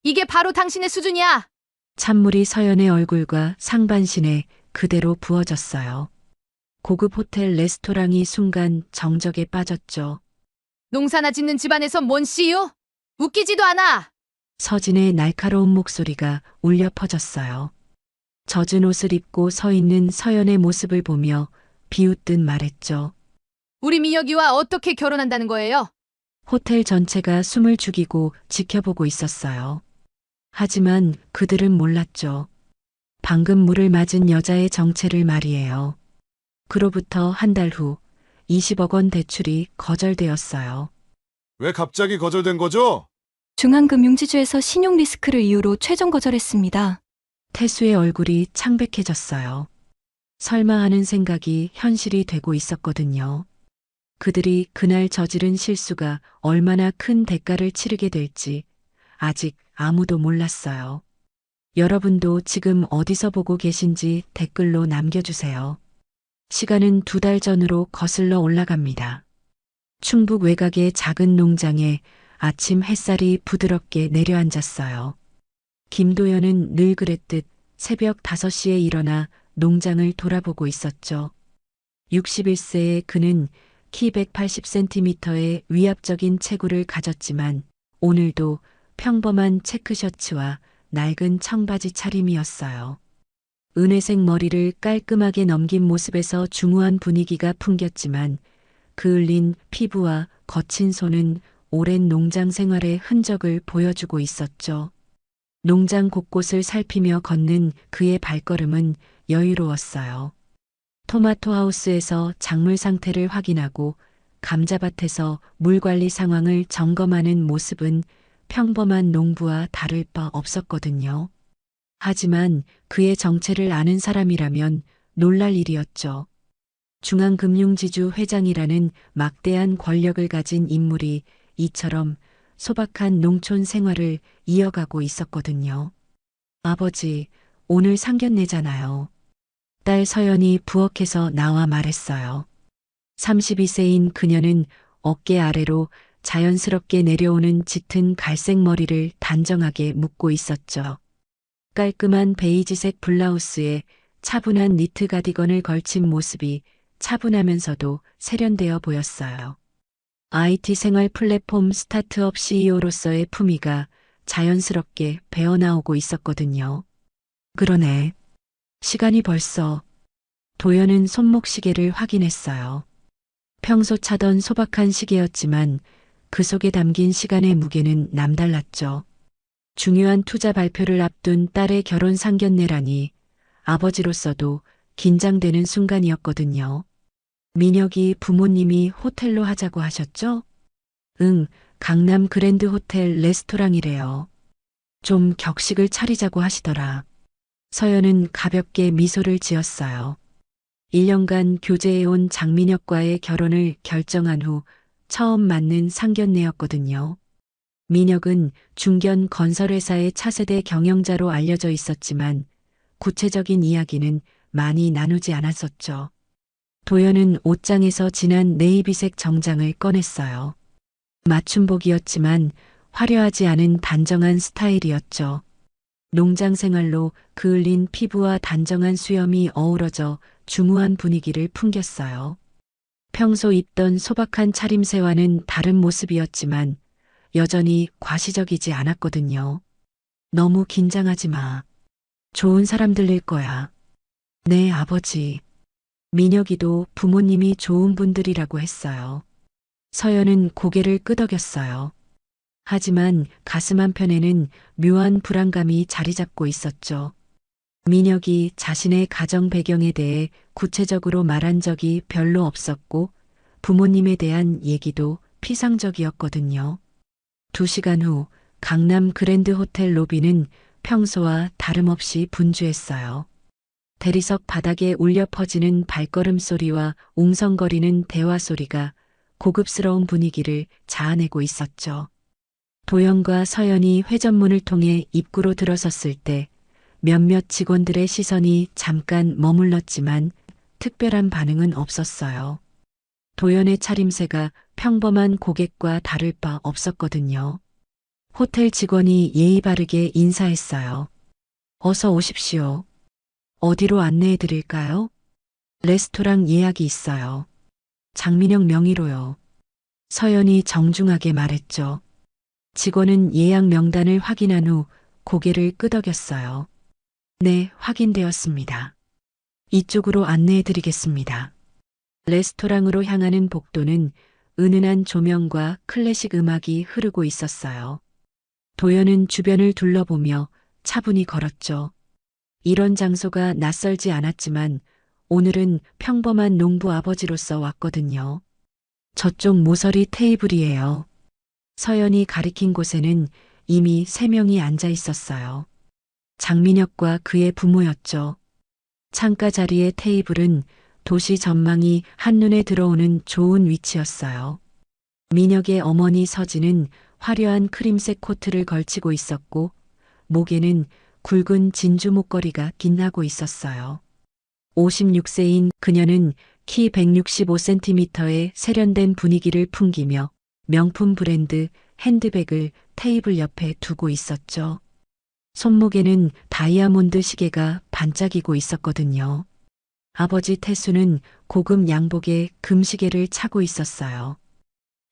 이게 바로 당신의 수준이야. 찬물이 서연의 얼굴과 상반신에 그대로 부어졌어요. 고급 호텔 레스토랑이 순간 정적에 빠졌죠. 농사나 짓는 집안에서 뭔 씨유? 웃기지도 않아. 서진의 날카로운 목소리가 울려 퍼졌어요. 젖은 옷을 입고 서 있는 서연의 모습을 보며 비웃듯 말했죠. 우리 민혁이와 어떻게 결혼한다는 거예요? 호텔 전체가 숨을 죽이고 지켜보고 있었어요. 하지만 그들은 몰랐죠. 방금 물을 맞은 여자의 정체를 말이에요. 그로부터 한 달 후 20억 원 대출이 거절되었어요. 왜 갑자기 거절된 거죠? 중앙금융지주에서 신용 리스크를 이유로 최종 거절했습니다. 태수의 얼굴이 창백해졌어요. 설마 하는 생각이 현실이 되고 있었거든요. 그들이 그날 저지른 실수가 얼마나 큰 대가를 치르게 될지 아직 아무도 몰랐어요. 여러분도 지금 어디서 보고 계신지 댓글로 남겨주세요. 시간은 2달 전으로 거슬러 올라갑니다. 충북 외곽의 작은 농장에 아침 햇살이 부드럽게 내려앉았어요. 김도연은 늘 그랬듯 새벽 5시에 일어나 농장을 돌아보고 있었죠. 61세의 그는 키 180cm의 위압적인 체구를 가졌지만 오늘도 평범한 체크셔츠와 낡은 청바지 차림이었어요. 은회색 머리를 깔끔하게 넘긴 모습에서 중후한 분위기가 풍겼지만 그을린 피부와 거친 손은 오랜 농장 생활의 흔적을 보여주고 있었죠. 농장 곳곳을 살피며 걷는 그의 발걸음은 여유로웠어요. 토마토 하우스에서 작물 상태를 확인하고 감자밭에서 물 관리 상황을 점검하는 모습은 평범한 농부와 다를 바 없었거든요. 하지만 그의 정체를 아는 사람이라면 놀랄 일이었죠. 중앙금융지주 회장이라는 막대한 권력을 가진 인물이 이처럼 소박한 농촌 생활을 이어가고 있었거든요. 아버지, 오늘 상견례잖아요. 딸 서연이 부엌에서 나와 말했어요. 32세인 그녀는 어깨 아래로 자연스럽게 내려오는 짙은 갈색 머리를 단정하게 묶고 있었죠. 깔끔한 베이지색 블라우스에 차분한 니트 가디건을 걸친 모습이 차분하면서도 세련되어 보였어요. IT 생활 플랫폼 스타트업 CEO로서의 품위가 자연스럽게 배어나오고 있었거든요. 그러네. 시간이 벌써. 도연은 손목시계를 확인했어요. 평소 차던 소박한 시계였지만 그 속에 담긴 시간의 무게는 남달랐죠. 중요한 투자 발표를 앞둔 딸의 결혼 상견례라니 아버지로서도 긴장되는 순간이었거든요. 민혁이 부모님이 호텔로 하자고 하셨죠? 응, 강남 그랜드 호텔 레스토랑이래요. 좀 격식을 차리자고 하시더라. 서연은 가볍게 미소를 지었어요. 1년간 교제해온 장민혁과의 결혼을 결정한 후 처음 맞는 상견례였거든요. 민혁은 중견 건설회사의 차세대 경영자로 알려져 있었지만 구체적인 이야기는 많이 나누지 않았었죠. 도연은 옷장에서 진한 네이비색 정장을 꺼냈어요. 맞춤복이었지만 화려하지 않은 단정한 스타일이었죠. 농장 생활로 그을린 피부와 단정한 수염이 어우러져 중후한 분위기를 풍겼어요. 평소 입던 소박한 차림새와는 다른 모습이었지만 여전히 과시적이지 않았거든요. 너무 긴장하지 마. 좋은 사람 들릴 거야. 네, 아버지. 민혁이도 부모님이 좋은 분들이라고 했어요. 서연은 고개를 끄덕였어요. 하지만 가슴 한편에는 묘한 불안감이 자리 잡고 있었죠. 민혁이 자신의 가정 배경에 대해 구체적으로 말한 적이 별로 없었고 부모님에 대한 얘기도 피상적이었거든요. 2시간 후 강남 그랜드 호텔 로비는 평소와 다름없이 분주했어요. 대리석 바닥에 울려 퍼지는 발걸음 소리와 웅성거리는 대화 소리가 고급스러운 분위기를 자아내고 있었죠. 도연과 서연이 회전문을 통해 입구로 들어섰을 때 몇몇 직원들의 시선이 잠깐 머물렀지만 특별한 반응은 없었어요. 도연의 차림새가 평범한 고객과 다를 바 없었거든요. 호텔 직원이 예의 바르게 인사했어요. 어서 오십시오. 어디로 안내해 드릴까요? 레스토랑 예약이 있어요. 장민영 명의로요. 서연이 정중하게 말했죠. 직원은 예약 명단을 확인한 후 고개를 끄덕였어요. 네, 확인되었습니다. 이쪽으로 안내해 드리겠습니다. 레스토랑으로 향하는 복도는 은은한 조명과 클래식 음악이 흐르고 있었어요. 도연은 주변을 둘러보며 차분히 걸었죠. 이런 장소가 낯설지 않았지만 오늘은 평범한 농부 아버지로서 왔거든요. 저쪽 모서리 테이블이에요. 서연이 가리킨 곳에는 이미 3명이 앉아 있었어요. 장민혁과 그의 부모였죠. 창가 자리의 테이블은 도시 전망이 한눈에 들어오는 좋은 위치였어요. 민혁의 어머니 서진은 화려한 크림색 코트를 걸치고 있었고 목에는 굵은 진주 목걸이가 빛나고 있었어요. 56세인 그녀는 키 165cm의 세련된 분위기를 풍기며 명품 브랜드 핸드백을 테이블 옆에 두고 있었죠. 손목에는 다이아몬드 시계가 반짝이고 있었거든요. 아버지 태수는 고급 양복에 금시계를 차고 있었어요.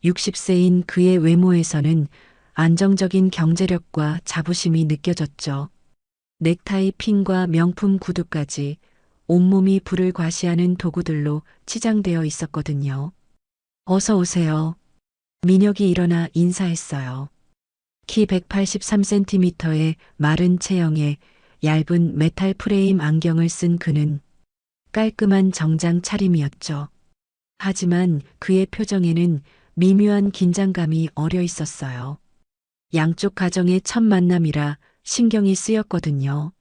60세인 그의 외모에서는 안정적인 경제력과 자부심이 느껴졌죠. 넥타이 핀과 명품 구두까지 온몸이 불을 과시하는 도구들로 치장되어 있었거든요. 어서 오세요. 민혁이 일어나 인사했어요. 키 183cm의 마른 체형에 얇은 메탈 프레임 안경을 쓴 그는 깔끔한 정장 차림이었죠. 하지만 그의 표정에는 미묘한 긴장감이 어려 있었어요. 양쪽 가정의 첫 만남이라 신경이 쓰였거든요.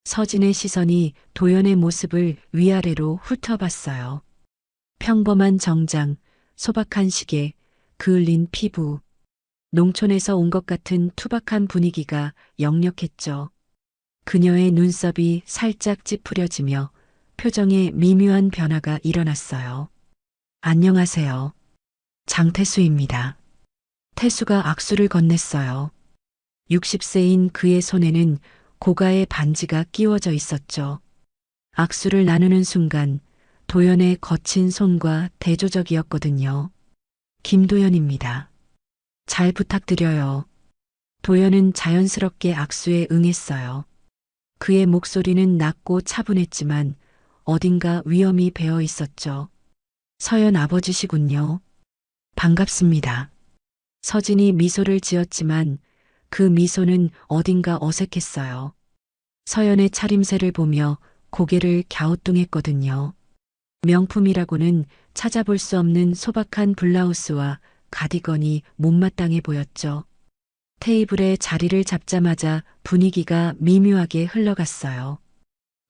서진의 시선이 도연의 모습을 위아래로 훑어봤어요. 평범한 정장, 소박한 시계, 그을린 피부. 농촌에서 온 것 같은 투박한 분위기가 역력했죠. 그녀의 눈썹이 살짝 찌푸려지며 표정에 미묘한 변화가 일어났어요. 안녕하세요. 장태수입니다. 태수가 악수를 건넸어요. 60세인 그의 손에는 고가의 반지가 끼워져 있었죠. 악수를 나누는 순간 도연의 거친 손과 대조적이었거든요. 김도연입니다. 잘 부탁드려요. 도연은 자연스럽게 악수에 응했어요. 그의 목소리는 낮고 차분했지만 어딘가 위험이 배어 있었죠. 서연 아버지시군요. 반갑습니다. 서진이 미소를 지었지만 그 미소는 어딘가 어색했어요. 서연의 차림새를 보며 고개를 갸우뚱했거든요. 명품이라고는 찾아볼 수 없는 소박한 블라우스와 가디건이 못마땅해 보였죠. 테이블에 자리를 잡자마자 분위기가 미묘하게 흘러갔어요.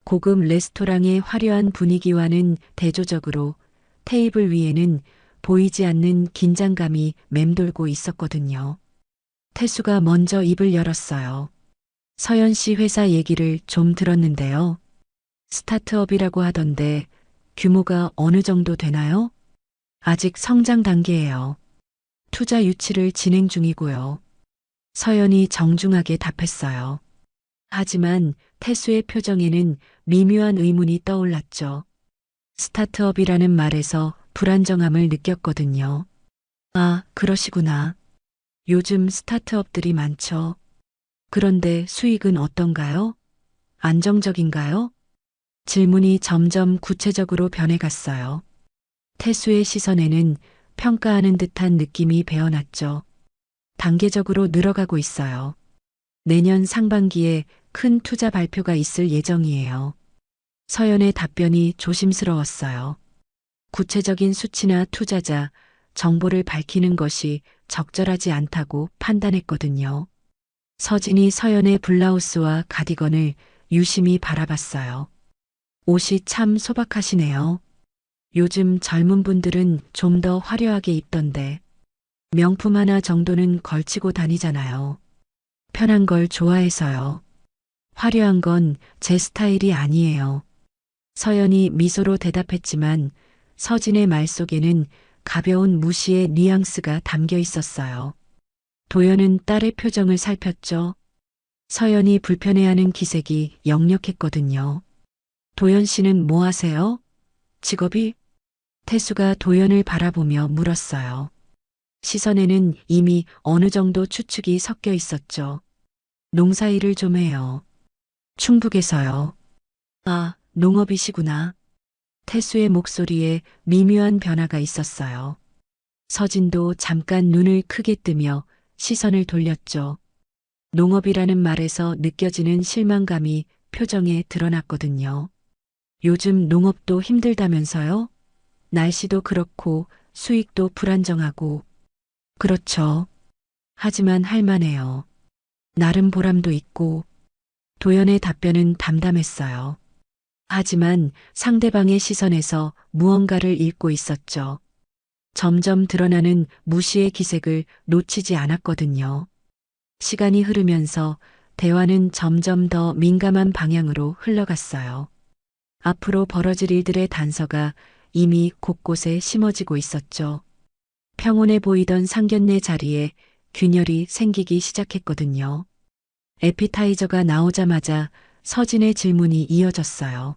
고급 레스토랑의 화려한 분위기와는 대조적으로 테이블 위에는 보이지 않는 긴장감이 맴돌고 있었거든요. 태수가 먼저 입을 열었어요. 서연 씨 회사 얘기를 좀 들었는데요. 스타트업이라고 하던데 규모가 어느 정도 되나요? 아직 성장 단계예요. 투자 유치를 진행 중이고요. 서연이 정중하게 답했어요. 하지만 태수의 표정에는 미묘한 의문이 떠올랐죠. 스타트업이라는 말에서 불안정함을 느꼈거든요. 아, 그러시구나. 요즘 스타트업들이 많죠. 그런데 수익은 어떤가요? 안정적인가요? 질문이 점점 구체적으로 변해갔어요. 태수의 시선에는 평가하는 듯한 느낌이 배어났죠. 단계적으로 늘어가고 있어요. 내년 상반기에 큰 투자 발표가 있을 예정이에요. 서연의 답변이 조심스러웠어요. 구체적인 수치나 투자자, 정보를 밝히는 것이 적절하지 않다고 판단했거든요. 서진이 서연의 블라우스와 가디건을 유심히 바라봤어요. 옷이 참 소박하시네요. 요즘 젊은 분들은 좀 더 화려하게 입던데 명품 하나 정도는 걸치고 다니잖아요. 편한 걸 좋아해서요. 화려한 건 제 스타일이 아니에요. 서연이 미소로 대답했지만 서진의 말 속에는 가벼운 무시의 뉘앙스가 담겨 있었어요. 도연은 딸의 표정을 살폈죠. 서연이 불편해하는 기색이 역력했거든요. 도연 씨는 뭐 하세요? 직업이? 태수가 도연을 바라보며 물었어요. 시선에는 이미 어느 정도 추측이 섞여 있었죠. 농사일을 좀 해요. 충북에서요. 아, 농업이시구나. 태수의 목소리에 미묘한 변화가 있었어요. 서진도 잠깐 눈을 크게 뜨며 시선을 돌렸죠. 농업이라는 말에서 느껴지는 실망감이 표정에 드러났거든요. 요즘 농업도 힘들다면서요? 날씨도 그렇고 수익도 불안정하고. 그렇죠. 하지만 할만해요. 나름 보람도 있고. 도연의 답변은 담담했어요. 하지만 상대방의 시선에서 무언가를 읽고 있었죠. 점점 드러나는 무시의 기색을 놓치지 않았거든요. 시간이 흐르면서 대화는 점점 더 민감한 방향으로 흘러갔어요. 앞으로 벌어질 일들의 단서가 이미 곳곳에 심어지고 있었죠. 평온해 보이던 상견례 자리에 균열이 생기기 시작했거든요. 에피타이저가 나오자마자 서진의 질문이 이어졌어요.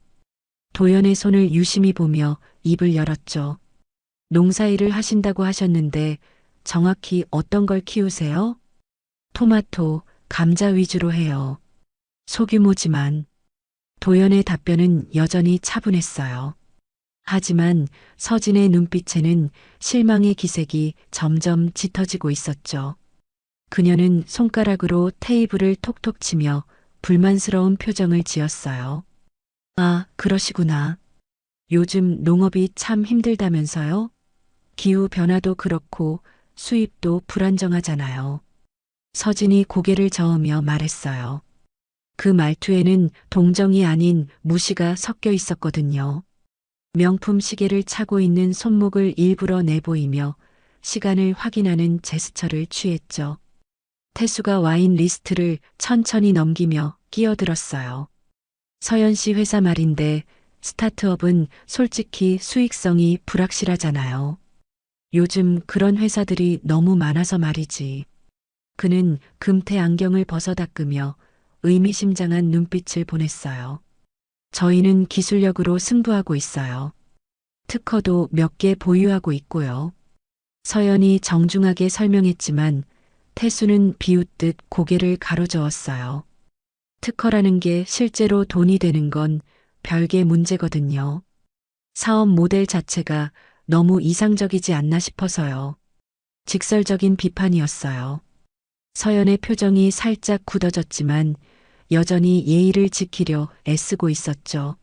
도연의 손을 유심히 보며 입을 열었죠. 농사일을 하신다고 하셨는데 정확히 어떤 걸 키우세요? 토마토, 감자 위주로 해요. 소규모지만. 도연의 답변은 여전히 차분했어요. 하지만 서진의 눈빛에는 실망의 기색이 점점 짙어지고 있었죠. 그녀는 손가락으로 테이블을 톡톡 치며 불만스러운 표정을 지었어요. 아, 그러시구나. 요즘 농업이 참 힘들다면서요? 기후 변화도 그렇고 수입도 불안정하잖아요. 서진이 고개를 저으며 말했어요. 그 말투에는 동정이 아닌 무시가 섞여 있었거든요. 명품 시계를 차고 있는 손목을 일부러 내보이며 시간을 확인하는 제스처를 취했죠. 태수가 와인 리스트를 천천히 넘기며 끼어들었어요. 서연 씨 회사 말인데 스타트업은 솔직히 수익성이 불확실하잖아요. 요즘 그런 회사들이 너무 많아서 말이지. 그는 금태 안경을 벗어 닦으며 의미심장한 눈빛을 보냈어요. 저희는 기술력으로 승부하고 있어요. 특허도 몇 개 보유하고 있고요. 서연이 정중하게 설명했지만 태수는 비웃듯 고개를 가로저었어요. 특허라는 게 실제로 돈이 되는 건 별개 문제거든요. 사업 모델 자체가 너무 이상적이지 않나 싶어서요. 직설적인 비판이었어요. 서연의 표정이 살짝 굳어졌지만 여전히 예의를 지키려 애쓰고 있었죠.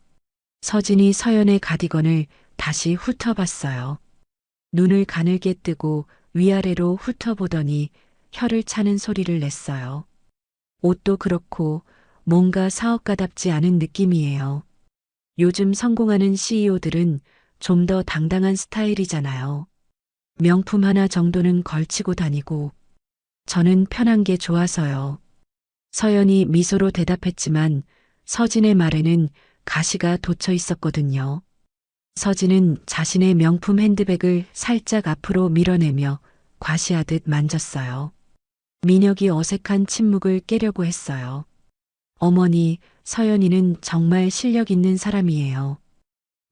서진이 서연의 가디건을 다시 훑어봤어요. 눈을 가늘게 뜨고 위아래로 훑어보더니 혀를 차는 소리를 냈어요. 옷도 그렇고 뭔가 사업가답지 않은 느낌이에요. 요즘 성공하는 CEO들은 좀 더 당당한 스타일이잖아요. 명품 하나 정도는 걸치고 다니고 저는 편한 게 좋아서요. 서연이 미소로 대답했지만 서진의 말에는 가시가 돋쳐 있었거든요. 서진은 자신의 명품 핸드백을 살짝 앞으로 밀어내며 과시하듯 만졌어요. 민혁이 어색한 침묵을 깨려고 했어요. 어머니, 서연이는 정말 실력 있는 사람이에요.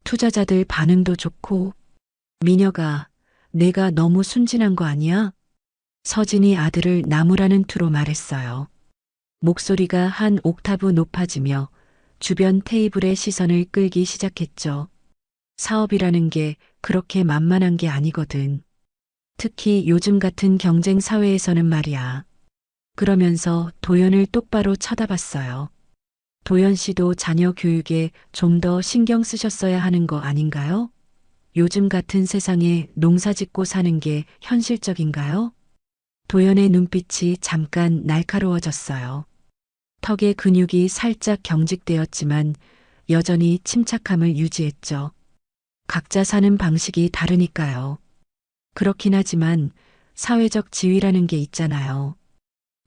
투자자들 반응도 좋고. 민혁아, 내가 너무 순진한 거 아니야? 서진이 아들을 나무라는 투로 말했어요. 목소리가 한 옥타브 높아지며 주변 테이블의 시선을 끌기 시작했죠. 사업이라는 게 그렇게 만만한 게 아니거든. 특히 요즘 같은 경쟁 사회에서는 말이야. 그러면서 도연을 똑바로 쳐다봤어요. 도연 씨도 자녀 교육에 좀 더 신경 쓰셨어야 하는 거 아닌가요? 요즘 같은 세상에 농사 짓고 사는 게 현실적인가요? 도연의 눈빛이 잠깐 날카로워졌어요. 턱의 근육이 살짝 경직되었지만 여전히 침착함을 유지했죠. 각자 사는 방식이 다르니까요. 그렇긴 하지만 사회적 지위라는 게 있잖아요.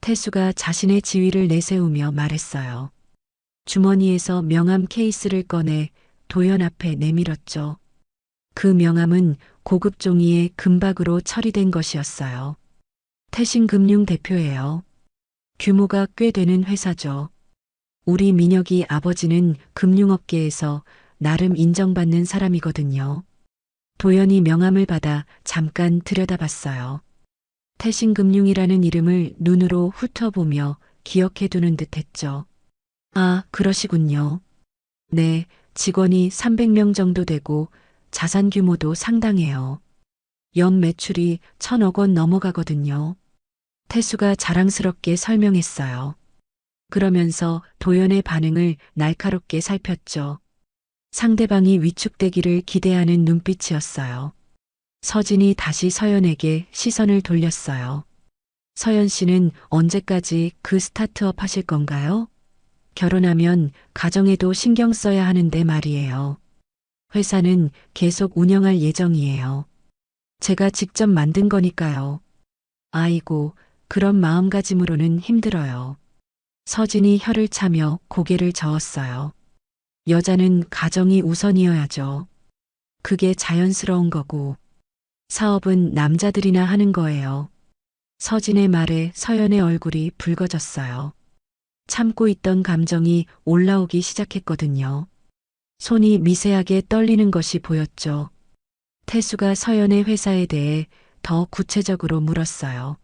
태수가 자신의 지위를 내세우며 말했어요. 주머니에서 명함 케이스를 꺼내 도연 앞에 내밀었죠. 그 명함은 고급 종이에 금박으로 처리된 것이었어요. 태신금융 대표예요. 규모가 꽤 되는 회사죠. 우리 민혁이 아버지는 금융업계에서 나름 인정받는 사람이거든요. 도연이 명함을 받아 잠깐 들여다봤어요. 태신금융이라는 이름을 눈으로 훑어보며 기억해두는 듯 했죠. 아, 그러시군요. 네, 직원이 300명 정도 되고 자산 규모도 상당해요. 연 매출이 1,000억 원 넘어가거든요. 태수가 자랑스럽게 설명했어요. 그러면서 도연의 반응을 날카롭게 살폈죠. 상대방이 위축되기를 기대하는 눈빛이었어요. 서진이 다시 서연에게 시선을 돌렸어요. 서연 씨는 언제까지 그 스타트업 하실 건가요? 결혼하면 가정에도 신경 써야 하는데 말이에요. 회사는 계속 운영할 예정이에요. 제가 직접 만든 거니까요. 아이고, 그런 마음가짐으로는 힘들어요. 서진이 혀를 차며 고개를 저었어요. 여자는 가정이 우선이어야죠. 그게 자연스러운 거고. 사업은 남자들이나 하는 거예요. 서진의 말에 서연의 얼굴이 붉어졌어요. 참고 있던 감정이 올라오기 시작했거든요. 손이 미세하게 떨리는 것이 보였죠. 태수가 서연의 회사에 대해 더 구체적으로 물었어요.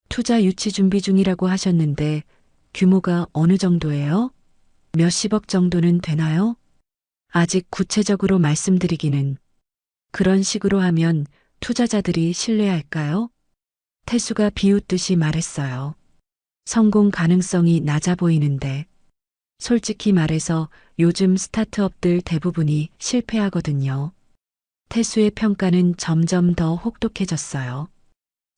투자 유치 준비 중이라고 하셨는데 규모가 어느 정도예요? 몇십억 정도는 되나요? 아직 구체적으로 말씀드리기는. 그런 식으로 하면 투자자들이 신뢰할까요? 태수가 비웃듯이 말했어요. 성공 가능성이 낮아 보이는데. 솔직히 말해서 요즘 스타트업들 대부분이 실패하거든요. 태수의 평가는 점점 더 혹독해졌어요.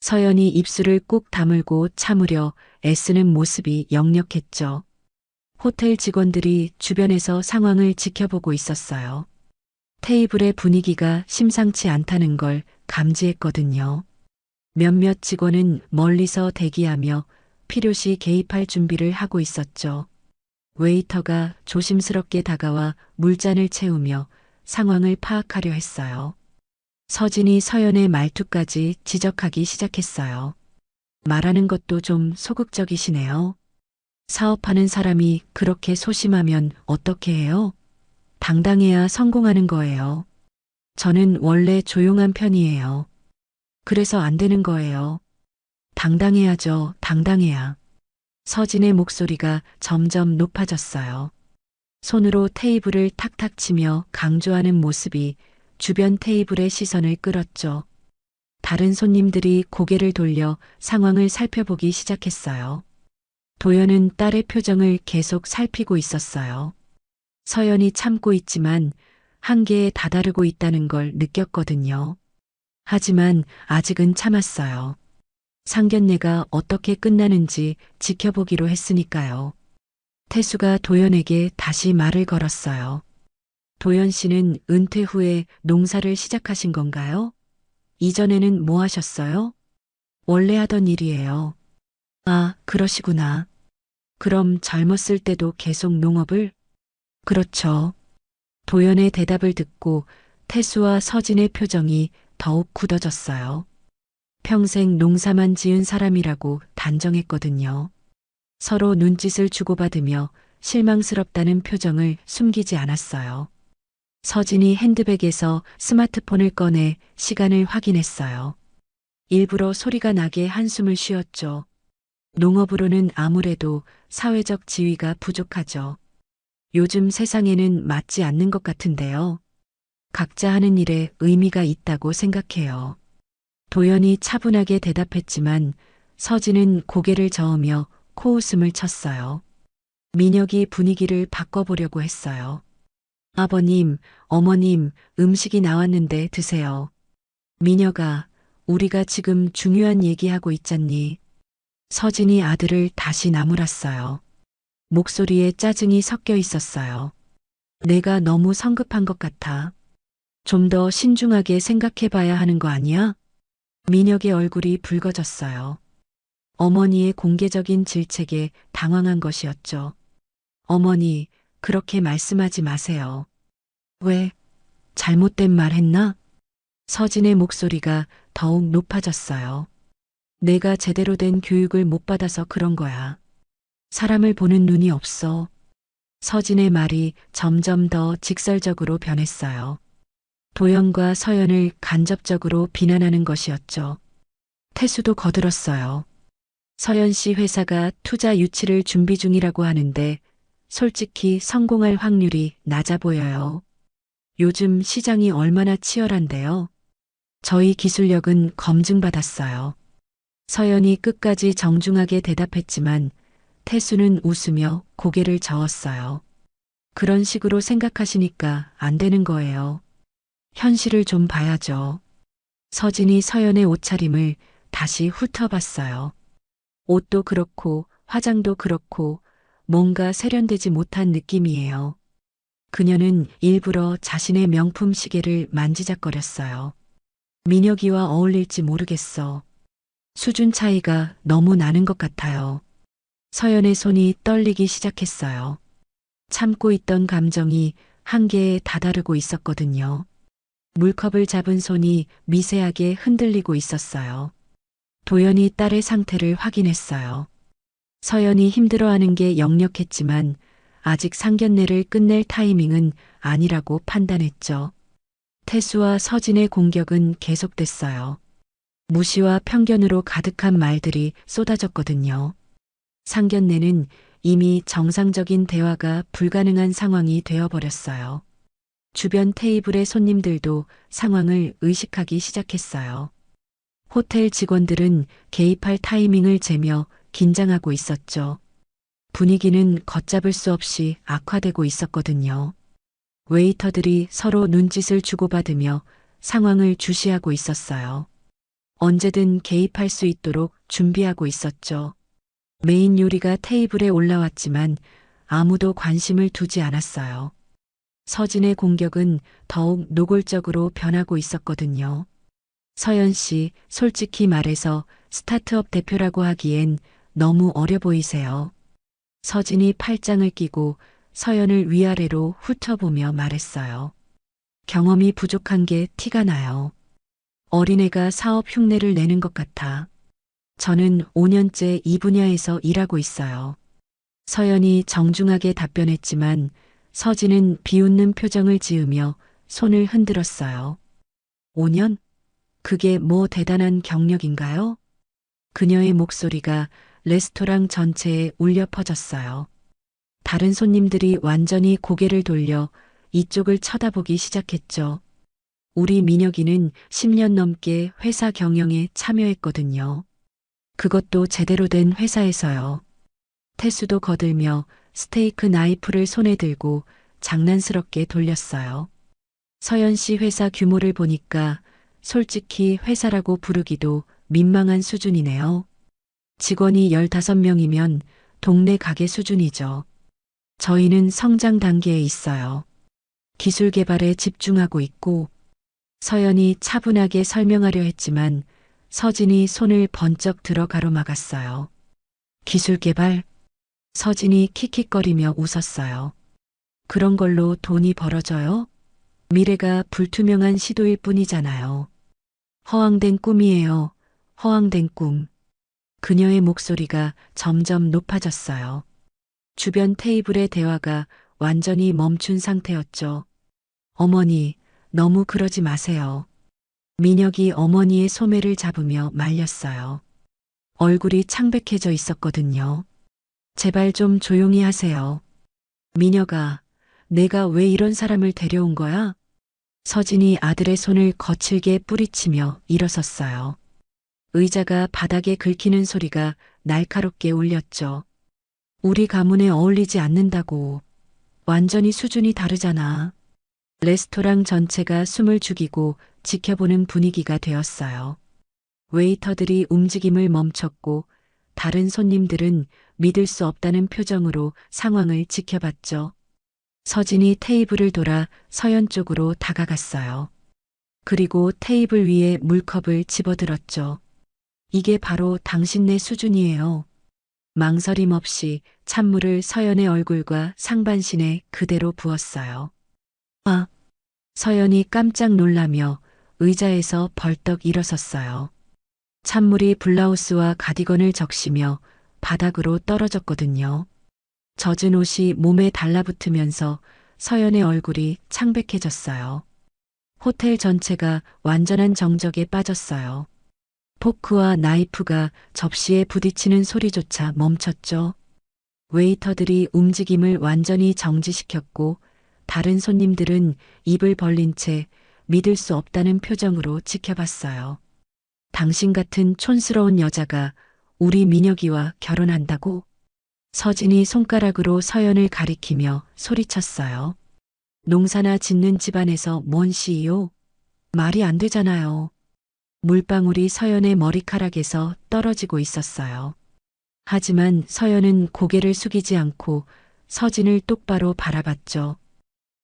서연이 입술을 꾹 다물고 참으려 애쓰는 모습이 역력했죠. 호텔 직원들이 주변에서 상황을 지켜보고 있었어요. 테이블의 분위기가 심상치 않다는 걸 감지했거든요. 몇몇 직원은 멀리서 대기하며 필요시 개입할 준비를 하고 있었죠. 웨이터가 조심스럽게 다가와 물잔을 채우며 상황을 파악하려 했어요. 서진이 서연의 말투까지 지적하기 시작했어요. 말하는 것도 좀 소극적이시네요. 사업하는 사람이 그렇게 소심하면 어떻게 해요? 당당해야 성공하는 거예요. 저는 원래 조용한 편이에요. 그래서 안 되는 거예요. 당당해야죠, 당당해야. 서진의 목소리가 점점 높아졌어요. 손으로 테이블을 탁탁 치며 강조하는 모습이 주변 테이블의 시선을 끌었죠. 다른 손님들이 고개를 돌려 상황을 살펴보기 시작했어요. 도연은 딸의 표정을 계속 살피고 있었어요. 서연이 참고 있지만 한계에 다다르고 있다는 걸 느꼈거든요. 하지만 아직은 참았어요. 상견례가 어떻게 끝나는지 지켜보기로 했으니까요. 태수가 도연에게 다시 말을 걸었어요. 도연 씨는 은퇴 후에 농사를 시작하신 건가요? 이전에는 뭐 하셨어요? 원래 하던 일이에요. 아, 그러시구나. 그럼 젊었을 때도 계속 농업을? 그렇죠. 도연의 대답을 듣고 태수와 서진의 표정이 더욱 굳어졌어요. 평생 농사만 지은 사람이라고 단정했거든요. 서로 눈짓을 주고받으며 실망스럽다는 표정을 숨기지 않았어요. 서진이 핸드백에서 스마트폰을 꺼내 시간을 확인했어요. 일부러 소리가 나게 한숨을 쉬었죠. 농업으로는 아무래도 사회적 지위가 부족하죠. 요즘 세상에는 맞지 않는 것 같은데요. 각자 하는 일에 의미가 있다고 생각해요. 도연이 차분하게 대답했지만 서진은 고개를 저으며 코웃음을 쳤어요. 민혁이 분위기를 바꿔보려고 했어요. 아버님, 어머님, 음식이 나왔는데 드세요. 민혁아, 우리가 지금 중요한 얘기하고 있잖니. 서진이 아들을 다시 나무랐어요. 목소리에 짜증이 섞여 있었어요. 내가 너무 성급한 것 같아. 좀 더 신중하게 생각해 봐야 하는 거 아니야? 민혁의 얼굴이 붉어졌어요. 어머니의 공개적인 질책에 당황한 것이었죠. 어머니, 그렇게 말씀하지 마세요. 왜? 잘못된 말 했나? 서진의 목소리가 더욱 높아졌어요. 내가 제대로 된 교육을 못 받아서 그런 거야. 사람을 보는 눈이 없어. 서진의 말이 점점 더 직설적으로 변했어요. 도연과 서연을 간접적으로 비난하는 것이었죠. 태수도 거들었어요. 서연 씨 회사가 투자 유치를 준비 중이라고 하는데 솔직히 성공할 확률이 낮아 보여요. 요즘 시장이 얼마나 치열한데요. 저희 기술력은 검증받았어요. 서연이 끝까지 정중하게 대답했지만 태수는 웃으며 고개를 저었어요. 그런 식으로 생각하시니까 안 되는 거예요. 현실을 좀 봐야죠. 서진이 서연의 옷차림을 다시 훑어봤어요. 옷도 그렇고 화장도 그렇고 뭔가 세련되지 못한 느낌이에요. 그녀는 일부러 자신의 명품 시계를 만지작거렸어요. 민혁이와 어울릴지 모르겠어. 수준 차이가 너무 나는 것 같아요. 서연의 손이 떨리기 시작했어요. 참고 있던 감정이 한계에 다다르고 있었거든요. 물컵을 잡은 손이 미세하게 흔들리고 있었어요. 도연이 딸의 상태를 확인했어요. 서연이 힘들어하는 게 역력했지만 아직 상견례를 끝낼 타이밍은 아니라고 판단했죠. 태수와 서진의 공격은 계속됐어요. 무시와 편견으로 가득한 말들이 쏟아졌거든요. 상견례는 이미 정상적인 대화가 불가능한 상황이 되어버렸어요. 주변 테이블의 손님들도 상황을 의식하기 시작했어요. 호텔 직원들은 개입할 타이밍을 재며 긴장하고 있었죠. 분위기는 걷잡을 수 없이 악화되고 있었거든요. 웨이터들이 서로 눈짓을 주고받으며 상황을 주시하고 있었어요. 언제든 개입할 수 있도록 준비하고 있었죠. 메인 요리가 테이블에 올라왔지만 아무도 관심을 두지 않았어요. 서진의 공격은 더욱 노골적으로 변하고 있었거든요. 서연 씨, 솔직히 말해서 스타트업 대표라고 하기엔 너무 어려 보이세요. 서진이 팔짱을 끼고 서연을 위아래로 훑어보며 말했어요. 경험이 부족한 게 티가 나요. 어린애가 사업 흉내를 내는 것 같아. 저는 5년째 이 분야에서 일하고 있어요. 서연이 정중하게 답변했지만 서진은 비웃는 표정을 지으며 손을 흔들었어요. 5년? 그게 뭐 대단한 경력인가요? 그녀의 목소리가 레스토랑 전체에 울려 퍼졌어요. 다른 손님들이 완전히 고개를 돌려 이쪽을 쳐다보기 시작했죠. 우리 민혁이는 10년 넘게 회사 경영에 참여했거든요. 그것도 제대로 된 회사에서요. 태수도 거들며 스테이크 나이프를 손에 들고 장난스럽게 돌렸어요. 서연 씨 회사 규모를 보니까 솔직히 회사라고 부르기도 민망한 수준이네요. 직원이 15명이면 동네 가게 수준이죠. 저희는 성장 단계에 있어요. 기술 개발에 집중하고 있고 서연이 차분하게 설명하려 했지만 서진이 손을 번쩍 들어 가로막았어요. 기술 개발? 서진이 킥킥거리며 웃었어요. 그런 걸로 돈이 벌어져요? 미래가 불투명한 시도일 뿐이잖아요. 허황된 꿈이에요. 허황된 꿈. 그녀의 목소리가 점점 높아졌어요. 주변 테이블의 대화가 완전히 멈춘 상태였죠. 어머니, 너무 그러지 마세요. 민혁이 어머니의 소매를 잡으며 말렸어요. 얼굴이 창백해져 있었거든요. 제발 좀 조용히 하세요. 민혁아, 내가 왜 이런 사람을 데려온 거야? 서진이 아들의 손을 거칠게 뿌리치며 일어섰어요. 의자가 바닥에 긁히는 소리가 날카롭게 울렸죠. 우리 가문에 어울리지 않는다고. 완전히 수준이 다르잖아. 레스토랑 전체가 숨을 죽이고 지켜보는 분위기가 되었어요. 웨이터들이 움직임을 멈췄고 다른 손님들은 믿을 수 없다는 표정으로 상황을 지켜봤죠. 서진이 테이블을 돌아 서연 쪽으로 다가갔어요. 그리고 테이블 위에 물컵을 집어들었죠. 이게 바로 당신네 수준이에요. 망설임 없이 찬물을 서연의 얼굴과 상반신에 그대로 부었어요. 아, 서연이 깜짝 놀라며 의자에서 벌떡 일어섰어요. 찬물이 블라우스와 가디건을 적시며 바닥으로 떨어졌거든요. 젖은 옷이 몸에 달라붙으면서 서연의 얼굴이 창백해졌어요. 호텔 전체가 완전한 정적에 빠졌어요. 포크와 나이프가 접시에 부딪히는 소리조차 멈췄죠. 웨이터들이 움직임을 완전히 정지시켰고 다른 손님들은 입을 벌린 채 믿을 수 없다는 표정으로 지켜봤어요. 당신 같은 촌스러운 여자가 우리 민혁이와 결혼한다고? 서진이 손가락으로 서연을 가리키며 소리쳤어요. 농사나 짓는 집안에서 뭔 시요? 말이 안 되잖아요. 물방울이 서연의 머리카락에서 떨어지고 있었어요. 하지만 서연은 고개를 숙이지 않고 서진을 똑바로 바라봤죠.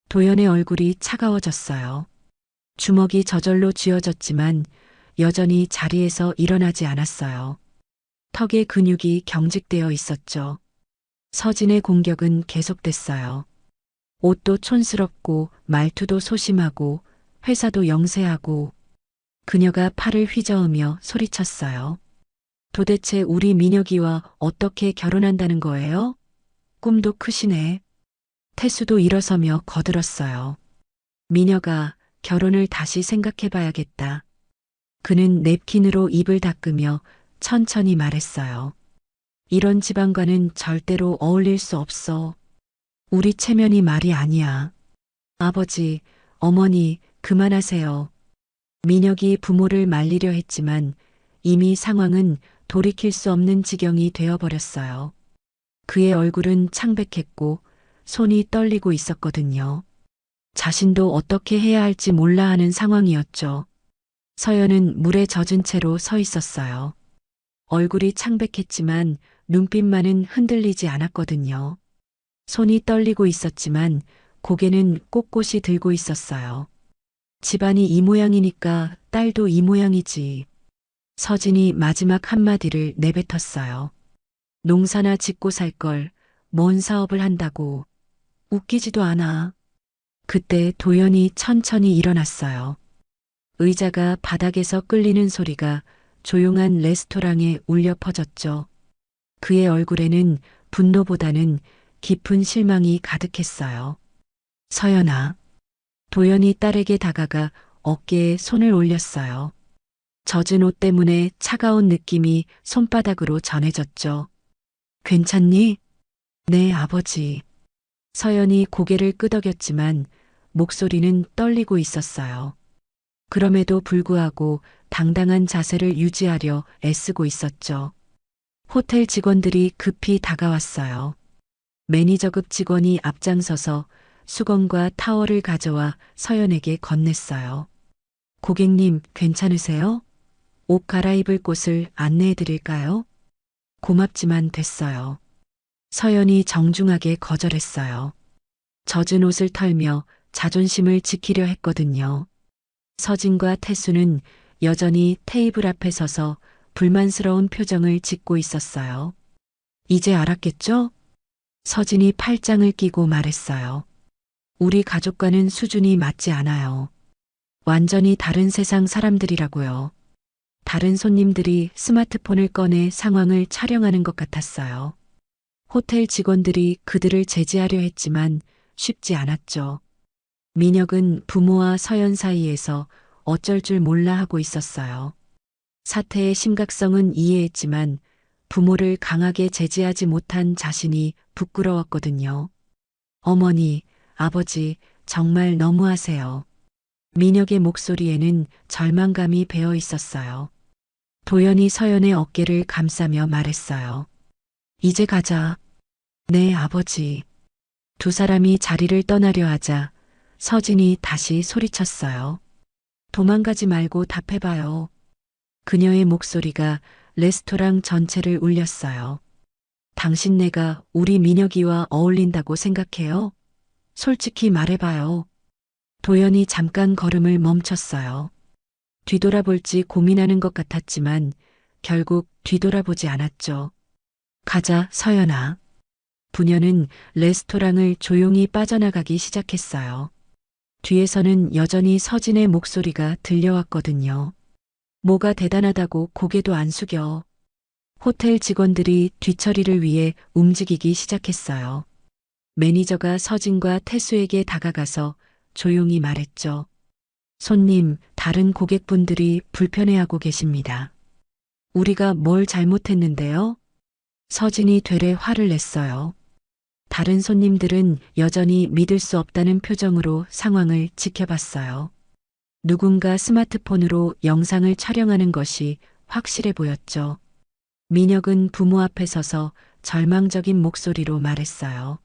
도연의 얼굴이 차가워졌어요. 주먹이 저절로 쥐어졌지만 여전히 자리에서 일어나지 않았어요. 턱의 근육이 경직되어 있었죠. 서진의 공격은 계속됐어요. 옷도 촌스럽고 말투도 소심하고 회사도 영세하고 그녀가 팔을 휘저으며 소리쳤어요. 도대체 우리 민혁이와 어떻게 결혼한다는 거예요? 꿈도 크시네. 태수도 일어서며 거들었어요. 민혁아, 결혼을 다시 생각해봐야겠다. 그는 냅킨으로 입을 닦으며 천천히 말했어요. 이런 집안과는 절대로 어울릴 수 없어. 우리 체면이 말이 아니야. 아버지, 어머니, 그만하세요. 민혁이 부모를 말리려 했지만 이미 상황은 돌이킬 수 없는 지경이 되어버렸어요. 그의 얼굴은 창백했고 손이 떨리고 있었거든요. 자신도 어떻게 해야 할지 몰라 하는 상황이었죠. 서연은 물에 젖은 채로 서 있었어요. 얼굴이 창백했지만 눈빛만은 흔들리지 않았거든요. 손이 떨리고 있었지만 고개는 꼿꼿이 들고 있었어요. 집안이 이 모양이니까 딸도 이 모양이지. 서진이 마지막 한마디를 내뱉었어요. 농사나 짓고 살 걸 뭔 사업을 한다고. 웃기지도 않아. 그때 도연이 천천히 일어났어요. 의자가 바닥에서 끌리는 소리가 조용한 레스토랑에 울려 퍼졌죠. 그의 얼굴에는 분노보다는 깊은 실망이 가득했어요. 서연아. 도연이 딸에게 다가가 어깨에 손을 올렸어요. 젖은 옷 때문에 차가운 느낌이 손바닥으로 전해졌죠. 괜찮니? 네, 아버지. 서연이 고개를 끄덕였지만 목소리는 떨리고 있었어요. 그럼에도 불구하고 당당한 자세를 유지하려 애쓰고 있었죠. 호텔 직원들이 급히 다가왔어요. 매니저급 직원이 앞장서서 수건과 타월을 가져와 서연에게 건넸어요. 고객님, 괜찮으세요? 옷 갈아입을 곳을 안내해 드릴까요? 고맙지만 됐어요. 서연이 정중하게 거절했어요. 젖은 옷을 털며 자존심을 지키려 했거든요. 서진과 태수는 여전히 테이블 앞에 서서 불만스러운 표정을 짓고 있었어요. 이제 알았겠죠? 서진이 팔짱을 끼고 말했어요. 우리 가족과는 수준이 맞지 않아요. 완전히 다른 세상 사람들이라고요. 다른 손님들이 스마트폰을 꺼내 상황을 촬영하는 것 같았어요. 호텔 직원들이 그들을 제지하려 했지만 쉽지 않았죠. 민혁은 부모와 서연 사이에서 어쩔 줄 몰라 하고 있었어요. 사태의 심각성은 이해했지만 부모를 강하게 제지하지 못한 자신이 부끄러웠거든요. 어머니, 아버지, 정말 너무하세요. 민혁의 목소리에는 절망감이 배어 있었어요. 도연이 서연의 어깨를 감싸며 말했어요. 이제 가자. 네, 아버지. 두 사람이 자리를 떠나려 하자 서진이 다시 소리쳤어요. 도망가지 말고 답해봐요. 그녀의 목소리가 레스토랑 전체를 울렸어요. 당신 내가 우리 민혁이와 어울린다고 생각해요? 솔직히 말해봐요. 도연이 잠깐 걸음을 멈췄어요. 뒤돌아볼지 고민하는 것 같았지만 결국 뒤돌아보지 않았죠. 가자, 서연아. 부녀는 레스토랑을 조용히 빠져나가기 시작했어요. 뒤에서는 여전히 서진의 목소리가 들려왔거든요. 뭐가 대단하다고 고개도 안 숙여. 호텔 직원들이 뒤처리를 위해 움직이기 시작했어요. 매니저가 서진과 태수에게 다가가서 조용히 말했죠. 손님, 다른 고객분들이 불편해하고 계십니다. 우리가 뭘 잘못했는데요? 서진이 되레 화를 냈어요. 다른 손님들은 여전히 믿을 수 없다는 표정으로 상황을 지켜봤어요. 누군가 스마트폰으로 영상을 촬영하는 것이 확실해 보였죠. 민혁은 부모 앞에 서서 절망적인 목소리로 말했어요.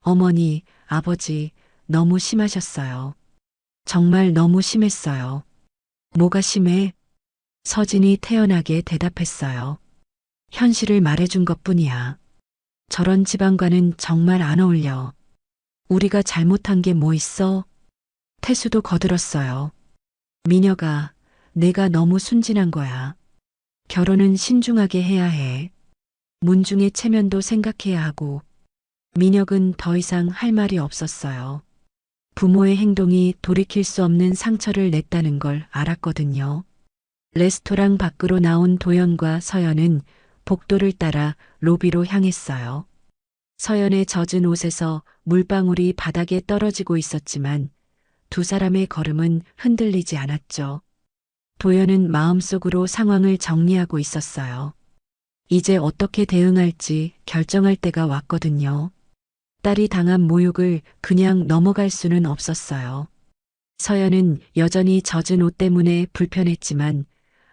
어머니, 아버지, 너무 심하셨어요. 정말 너무 심했어요. 뭐가 심해? 서진이 태연하게 대답했어요. 현실을 말해준 것뿐이야. 저런 집안과는 정말 안 어울려. 우리가 잘못한 게 뭐 있어? 태수도 거들었어요. 민혁아, 내가 너무 순진한 거야. 결혼은 신중하게 해야 해. 문중의 체면도 생각해야 하고. 민혁은 더 이상 할 말이 없었어요. 부모의 행동이 돌이킬 수 없는 상처를 냈다는 걸 알았거든요. 레스토랑 밖으로 나온 도연과 서연은 복도를 따라 로비로 향했어요. 서연의 젖은 옷에서 물방울이 바닥에 떨어지고 있었지만 두 사람의 걸음은 흔들리지 않았죠. 도연은 마음속으로 상황을 정리하고 있었어요. 이제 어떻게 대응할지 결정할 때가 왔거든요. 딸이 당한 모욕을 그냥 넘어갈 수는 없었어요. 서연은 여전히 젖은 옷 때문에 불편했지만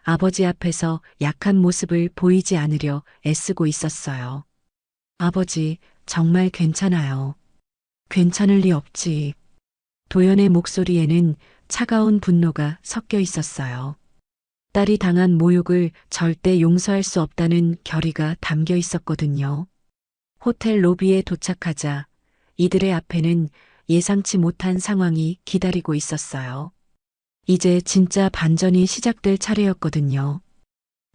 아버지 앞에서 약한 모습을 보이지 않으려 애쓰고 있었어요. 아버지, 정말 괜찮아요. 괜찮을 리 없지. 도연의 목소리에는 차가운 분노가 섞여 있었어요. 딸이 당한 모욕을 절대 용서할 수 없다는 결의가 담겨 있었거든요. 호텔 로비에 도착하자 이들의 앞에는 예상치 못한 상황이 기다리고 있었어요. 이제 진짜 반전이 시작될 차례였거든요.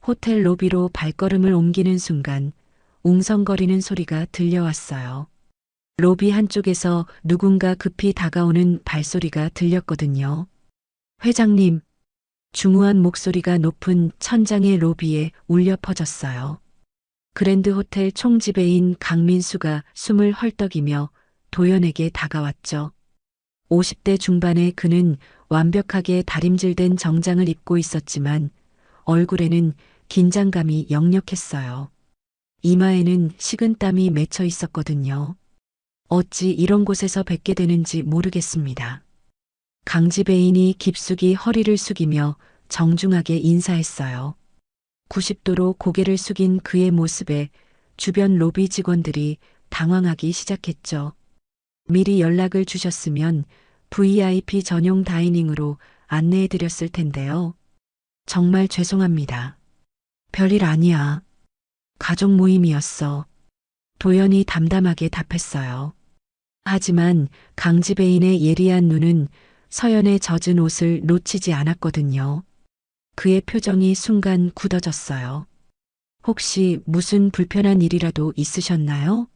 호텔 로비로 발걸음을 옮기는 순간 웅성거리는 소리가 들려왔어요. 로비 한쪽에서 누군가 급히 다가오는 발소리가 들렸거든요. 회장님, 중후한 목소리가 높은 천장의 로비에 울려 퍼졌어요. 그랜드 호텔 총지배인 강민수가 숨을 헐떡이며 도연에게 다가왔죠. 50대 중반의 그는 완벽하게 다림질된 정장을 입고 있었지만 얼굴에는 긴장감이 역력했어요. 이마에는 식은땀이 맺혀 있었거든요. 어찌 이런 곳에서 뵙게 되는지 모르겠습니다. 강지배인이 깊숙이 허리를 숙이며 정중하게 인사했어요. 90도로 고개를 숙인 그의 모습에 주변 로비 직원들이 당황하기 시작했죠. 미리 연락을 주셨으면 VIP 전용 다이닝으로 안내해드렸을 텐데요. 정말 죄송합니다. 별일 아니야. 가족 모임이었어. 도연이 담담하게 답했어요. 하지만 강지배인의 예리한 눈은 서연의 젖은 옷을 놓치지 않았거든요. 그의 표정이 순간 굳어졌어요. 혹시 무슨 불편한 일이라도 있으셨나요?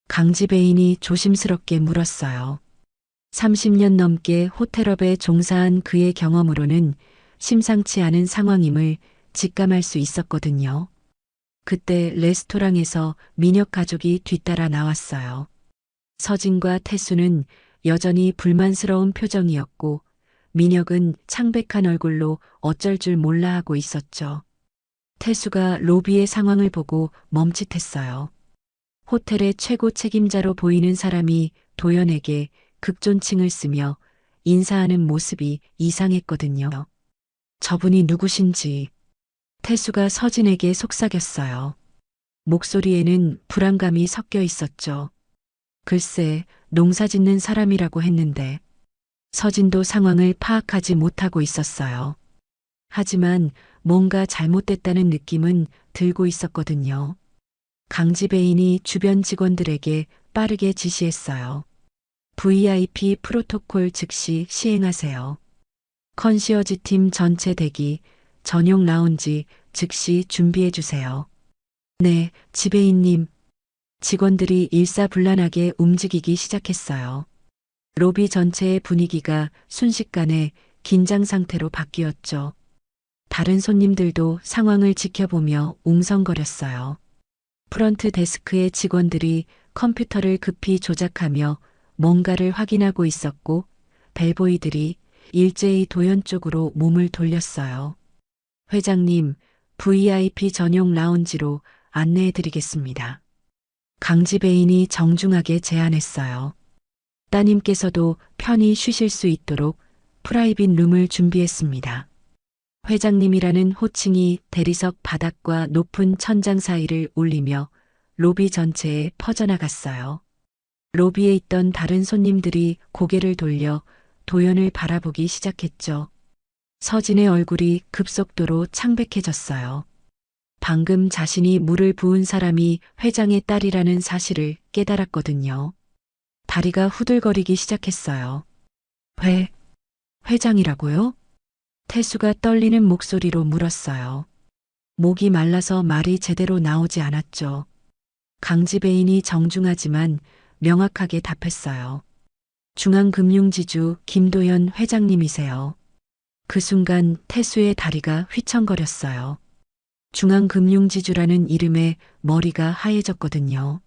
강지배인이 조심스럽게 물었어요. 30년 넘게 호텔업에 종사한 그의 경험으로는 심상치 않은 상황임을 직감할 수 있었거든요. 그때 레스토랑에서 민혁 가족이 뒤따라 나왔어요. 서진과 태수는 여전히 불만스러운 표정이었고 민혁은 창백한 얼굴로 어쩔 줄 몰라 하고 있었죠. 태수가 로비의 상황을 보고 멈칫했어요. 호텔의 최고 책임자로 보이는 사람이 도연에게 극존칭을 쓰며 인사하는 모습이 이상했거든요. 저분이 누구신지 태수가 서진에게 속삭였어요. 목소리에는 불안감이 섞여 있었죠. 글쎄, 농사짓는 사람이라고 했는데 서진도 상황을 파악하지 못하고 있었어요. 하지만 뭔가 잘못됐다는 느낌은 들고 있었거든요. 강지배인이 주변 직원들에게 빠르게 지시했어요. VIP 프로토콜 즉시 시행하세요. 컨시어지 팀 전체 대기, 전용 라운지 즉시 준비해 주세요. 네, 지배인님. 직원들이 일사불란하게 움직이기 시작했어요. 로비 전체의 분위기가 순식간에 긴장 상태로 바뀌었죠. 다른 손님들도 상황을 지켜보며 웅성거렸어요. 프런트 데스크의 직원들이 컴퓨터를 급히 조작하며 뭔가를 확인하고 있었고, 벨보이들이 일제히 도연 쪽으로 몸을 돌렸어요. 회장님, VIP 전용 라운지로 안내해 드리겠습니다. 강지배인이 정중하게 제안했어요. 따님께서도 편히 쉬실 수 있도록 프라이빗 룸을 준비했습니다. 회장님이라는 호칭이 대리석 바닥과 높은 천장 사이를 울리며 로비 전체에 퍼져나갔어요. 로비에 있던 다른 손님들이 고개를 돌려 도연을 바라보기 시작했죠. 서진의 얼굴이 급속도로 창백해졌어요. 방금 자신이 물을 부은 사람이 회장의 딸이라는 사실을 깨달았거든요. 다리가 후들거리기 시작했어요. 회장이라고요? 태수가 떨리는 목소리로 물었어요. 목이 말라서 말이 제대로 나오지 않았죠. 강지배인이 정중하지만 명확하게 답했어요. 중앙금융지주 김도연 회장님이세요. 그 순간 태수의 다리가 휘청거렸어요. 중앙금융지주라는 이름에 머리가 하얘졌거든요.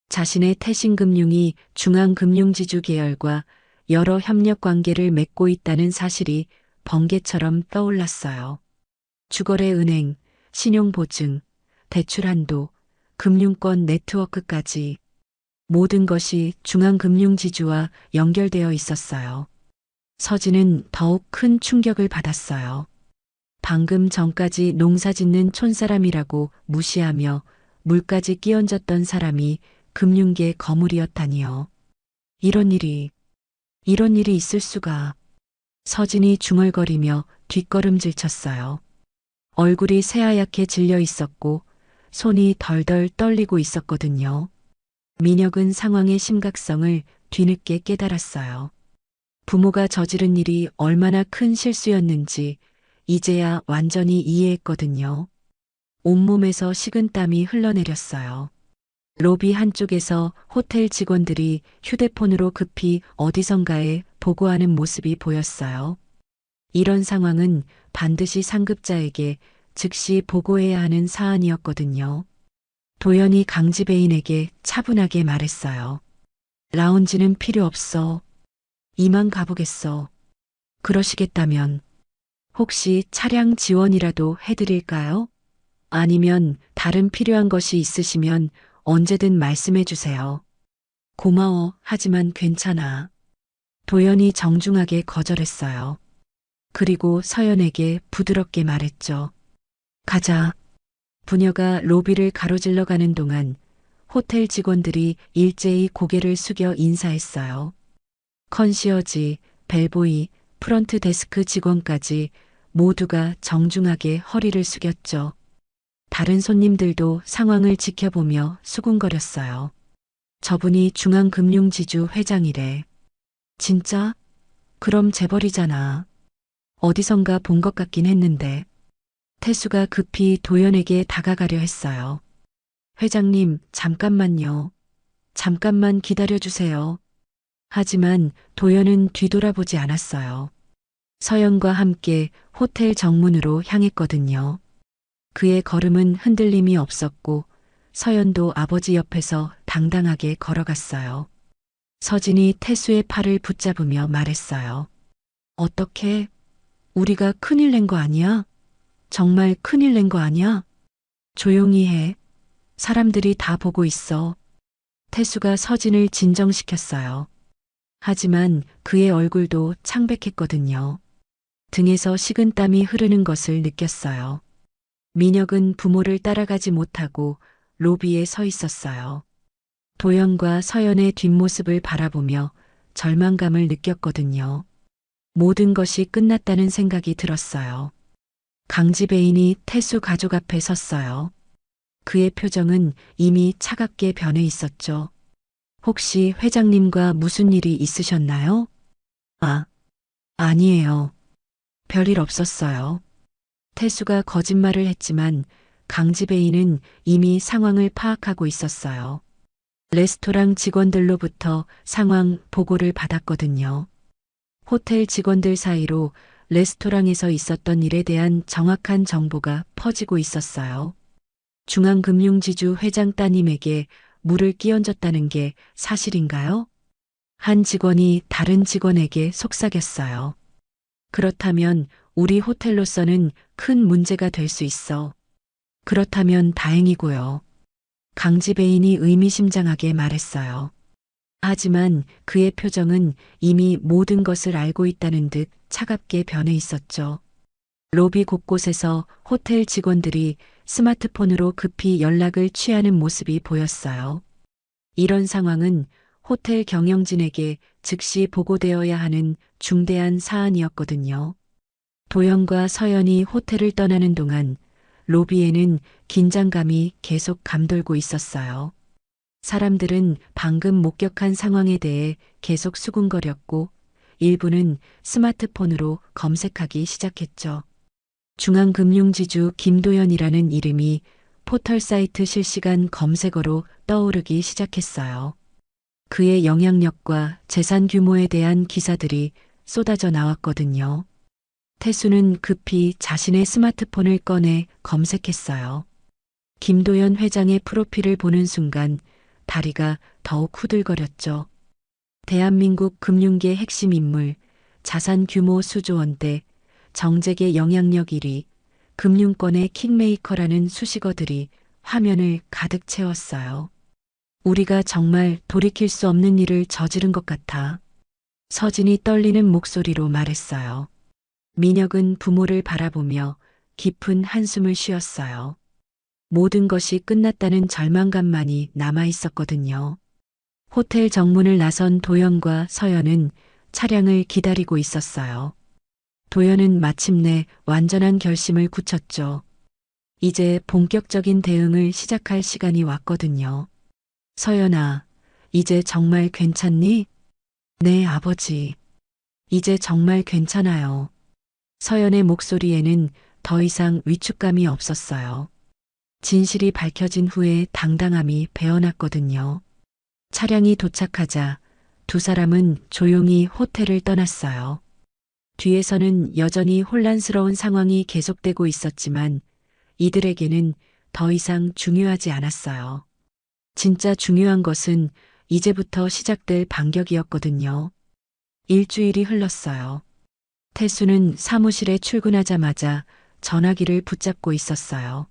자신의 태신금융이 중앙금융지주 계열과 여러 협력 관계를 맺고 있다는 사실이 번개처럼 떠올랐어요. 주거래은행, 신용보증, 대출한도, 금융권 네트워크까지 모든 것이 중앙금융지주와 연결되어 있었어요. 서진은 더욱 큰 충격을 받았어요. 방금 전까지 농사짓는 촌사람이라고 무시하며 물까지 끼얹었던 사람이 금융계 거물이었다니요. 이런 일이 있을 수가. 서진이 중얼거리며 뒷걸음질 쳤어요. 얼굴이 새하얗게 질려 있었고 손이 덜덜 떨리고 있었거든요. 민혁은 상황의 심각성을 뒤늦게 깨달았어요. 부모가 저지른 일이 얼마나 큰 실수였는지 이제야 완전히 이해했거든요. 온몸에서 식은땀이 흘러내렸어요. 로비 한쪽에서 호텔 직원들이 휴대폰으로 급히 어디선가에 보고하는 모습이 보였어요. 이런 상황은 반드시 상급자에게 즉시 보고해야 하는 사안이었거든요. 도연이 강지배인에게 차분하게 말했어요. 라운지는 필요 없어. 이만 가보겠어. 그러시겠다면 혹시 차량 지원이라도 해드릴까요? 아니면 다른 필요한 것이 있으시면 언제든 말씀해 주세요. 고마워, 하지만 괜찮아. 도연이 정중하게 거절했어요. 그리고 서연에게 부드럽게 말했죠. 가자. 부녀가 로비를 가로질러 가는 동안 호텔 직원들이 일제히 고개를 숙여 인사했어요. 컨시어지, 벨보이, 프런트 데스크 직원까지 모두가 정중하게 허리를 숙였죠. 다른 손님들도 상황을 지켜보며 수군거렸어요. 저분이 중앙금융지주 회장이래. 진짜? 그럼 재벌이잖아. 어디선가 본 것 같긴 했는데. 태수가 급히 도연에게 다가가려 했어요. 회장님, 잠깐만요. 잠깐만 기다려주세요. 하지만 도연은 뒤돌아보지 않았어요. 서연과 함께 호텔 정문으로 향했거든요. 그의 걸음은 흔들림이 없었고 서연도 아버지 옆에서 당당하게 걸어갔어요. 서진이 태수의 팔을 붙잡으며 말했어요. 어떻게? 우리가 큰일 낸 거 아니야? 정말 큰일 낸 거 아니야? 조용히 해. 사람들이 다 보고 있어. 태수가 서진을 진정시켰어요. 하지만 그의 얼굴도 창백했거든요. 등에서 식은땀이 흐르는 것을 느꼈어요. 민혁은 부모를 따라가지 못하고 로비에 서 있었어요. 도연과 서연의 뒷모습을 바라보며 절망감을 느꼈거든요. 모든 것이 끝났다는 생각이 들었어요. 강지배인이 태수 가족 앞에 섰어요. 그의 표정은 이미 차갑게 변해 있었죠. 혹시 회장님과 무슨 일이 있으셨나요? 아니에요. 별일 없었어요. 태수가 거짓말을 했지만 강지배인은 이미 상황을 파악하고 있었어요. 레스토랑 직원들로부터 상황 보고를 받았거든요. 호텔 직원들 사이로 레스토랑에서 있었던 일에 대한 정확한 정보가 퍼지고 있었어요. 중앙금융지주 회장 따님에게 물을 끼얹었다는 게 사실인가요? 한 직원이 다른 직원에게 속삭였어요. 그렇다면 우리 호텔로서는 큰 문제가 될 수 있어. 그렇다면 다행이고요. 강지배인이 의미심장하게 말했어요. 하지만 그의 표정은 이미 모든 것을 알고 있다는 듯 차갑게 변해 있었죠. 로비 곳곳에서 호텔 직원들이 스마트폰으로 급히 연락을 취하는 모습이 보였어요. 이런 상황은 호텔 경영진에게 즉시 보고되어야 하는 중대한 사안이었거든요. 도영과 서연이 호텔을 떠나는 동안 로비에는 긴장감이 계속 감돌고 있었어요. 사람들은 방금 목격한 상황에 대해 계속 수군거렸고 일부는 스마트폰으로 검색하기 시작했죠. 중앙금융지주 김도연이라는 이름이 포털 사이트 실시간 검색어로 떠오르기 시작했어요. 그의 영향력과 재산 규모에 대한 기사들이 쏟아져 나왔거든요. 태수는 급히 자신의 스마트폰을 꺼내 검색했어요. 김도연 회장의 프로필을 보는 순간 다리가 더욱 후들거렸죠. 대한민국 금융계 핵심 인물, 자산 규모 수조 원대, 정재계 영향력 1위, 금융권의 킹메이커라는 수식어들이 화면을 가득 채웠어요. 우리가 정말 돌이킬 수 없는 일을 저지른 것 같아. 서진이 떨리는 목소리로 말했어요. 민혁은 부모를 바라보며 깊은 한숨을 쉬었어요. 모든 것이 끝났다는 절망감만이 남아 있었거든요. 호텔 정문을 나선 도연과 서연은 차량을 기다리고 있었어요. 도연은 마침내 완전한 결심을 굳혔죠. 이제 본격적인 대응을 시작할 시간이 왔거든요. 서연아, 이제 정말 괜찮니? 네, 아버지. 이제 정말 괜찮아요. 서연의 목소리에는 더 이상 위축감이 없었어요. 진실이 밝혀진 후에 당당함이 배어났거든요. 차량이 도착하자 두 사람은 조용히 호텔을 떠났어요. 뒤에서는 여전히 혼란스러운 상황이 계속되고 있었지만 이들에게는 더 이상 중요하지 않았어요. 진짜 중요한 것은 이제부터 시작될 반격이었거든요. 일주일이 흘렀어요. 태수는 사무실에 출근하자마자 전화기를 붙잡고 있었어요.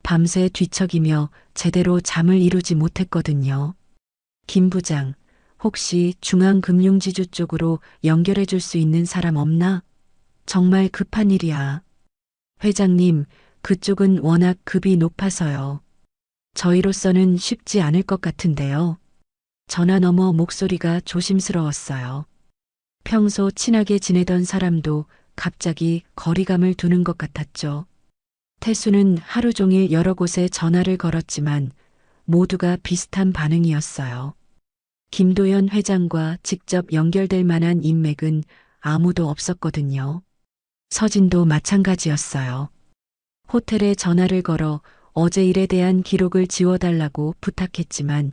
밤새 뒤척이며 제대로 잠을 이루지 못했거든요. 김 부장, 혹시 중앙금융지주 쪽으로 연결해 줄 수 있는 사람 없나? 정말 급한 일이야. 회장님, 그쪽은 워낙 급이 높아서요. 저희로서는 쉽지 않을 것 같은데요. 전화 너머 목소리가 조심스러웠어요. 평소 친하게 지내던 사람도 갑자기 거리감을 두는 것 같았죠. 태수는 하루 종일 여러 곳에 전화를 걸었지만 모두가 비슷한 반응이었어요. 김도연 회장과 직접 연결될 만한 인맥은 아무도 없었거든요. 서진도 마찬가지였어요. 호텔에 전화를 걸어 어제 일에 대한 기록을 지워달라고 부탁했지만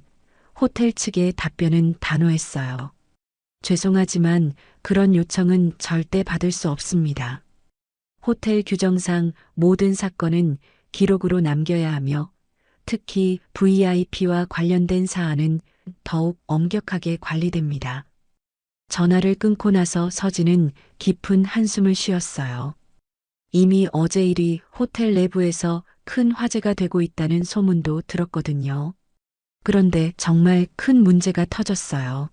호텔 측의 답변은 단호했어요. 죄송하지만 그런 요청은 절대 받을 수 없습니다. 호텔 규정상 모든 사건은 기록으로 남겨야 하며 특히 VIP와 관련된 사안은 더욱 엄격하게 관리됩니다. 전화를 끊고 나서 서진은 깊은 한숨을 쉬었어요. 이미 어제 일이 호텔 내부에서 큰 화제가 되고 있다는 소문도 들었거든요. 그런데 정말 큰 문제가 터졌어요.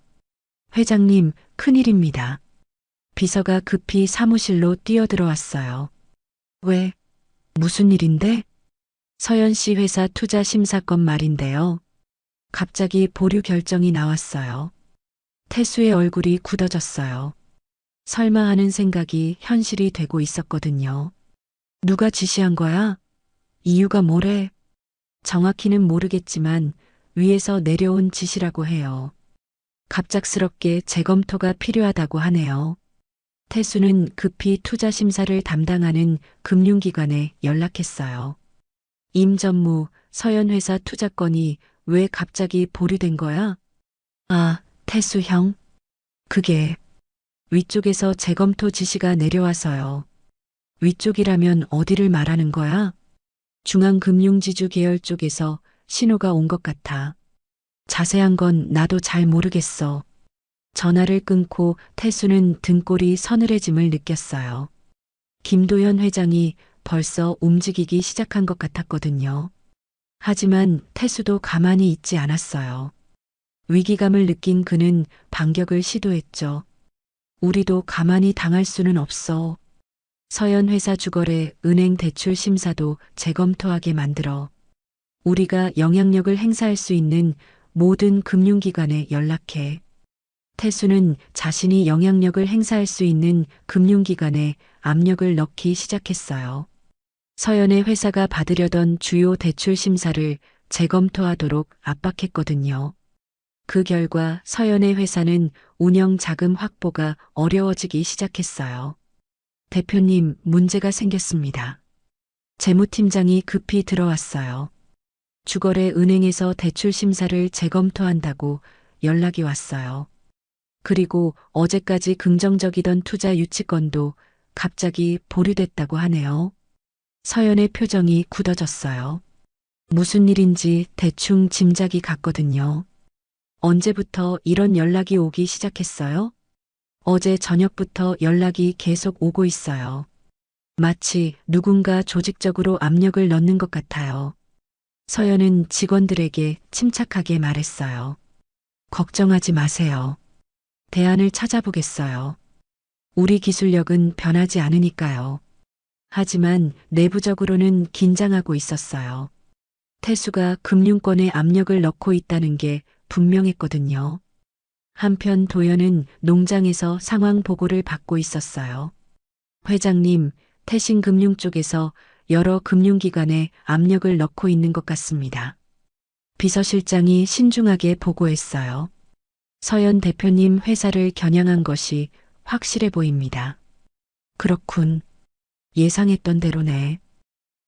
회장님, 큰일입니다. 비서가 급히 사무실로 뛰어들어왔어요. 왜? 무슨 일인데? 서연 씨 회사 투자 심사건 말인데요. 갑자기 보류 결정이 나왔어요. 태수의 얼굴이 굳어졌어요. 설마 하는 생각이 현실이 되고 있었거든요. 누가 지시한 거야? 이유가 뭐래? 정확히는 모르겠지만 위에서 내려온 지시라고 해요. 갑작스럽게 재검토가 필요하다고 하네요. 태수는 급히 투자 심사를 담당하는 금융기관에 연락했어요. 임전무, 서연 회사 투자건이 왜 갑자기 보류된 거야? 아, 태수 형. 그게 위쪽에서 재검토 지시가 내려와서요. 위쪽이라면 어디를 말하는 거야? 중앙금융지주 계열 쪽에서 신호가 온 것 같아. 자세한 건 나도 잘 모르겠어. 전화를 끊고 태수는 등골이 서늘해짐을 느꼈어요. 김도현 회장이 벌써 움직이기 시작한 것 같았거든요. 하지만 태수도 가만히 있지 않았어요. 위기감을 느낀 그는 반격을 시도했죠. 우리도 가만히 당할 수는 없어. 서현 회사 주거래 은행 대출 심사도 재검토하게 만들어. 우리가 영향력을 행사할 수 있는 모든 금융기관에 연락해. 태수는 자신이 영향력을 행사할 수 있는 금융기관에 압력을 넣기 시작했어요. 서연의 회사가 받으려던 주요 대출 심사를 재검토하도록 압박했거든요. 그 결과 서연의 회사는 운영 자금 확보가 어려워지기 시작했어요. 대표님, 문제가 생겼습니다. 재무팀장이 급히 들어왔어요. 주거래 은행에서 대출 심사를 재검토한다고 연락이 왔어요. 그리고 어제까지 긍정적이던 투자 유치권도 갑자기 보류됐다고 하네요. 서연의 표정이 굳어졌어요. 무슨 일인지 대충 짐작이 갔거든요. 언제부터 이런 연락이 오기 시작했어요? 어제 저녁부터 연락이 계속 오고 있어요. 마치 누군가 조직적으로 압력을 넣는 것 같아요. 서연은 직원들에게 침착하게 말했어요. 걱정하지 마세요. 대안을 찾아보겠어요. 우리 기술력은 변하지 않으니까요. 하지만 내부적으로는 긴장하고 있었어요. 태수가 금융권에 압력을 넣고 있다는 게 분명했거든요. 한편 도연은 농장에서 상황 보고를 받고 있었어요. 회장님, 태신금융 쪽에서 여러 금융기관에 압력을 넣고 있는 것 같습니다. 비서실장이 신중하게 보고했어요. 서연 대표님 회사를 겨냥한 것이 확실해 보입니다. 그렇군. 예상했던 대로네.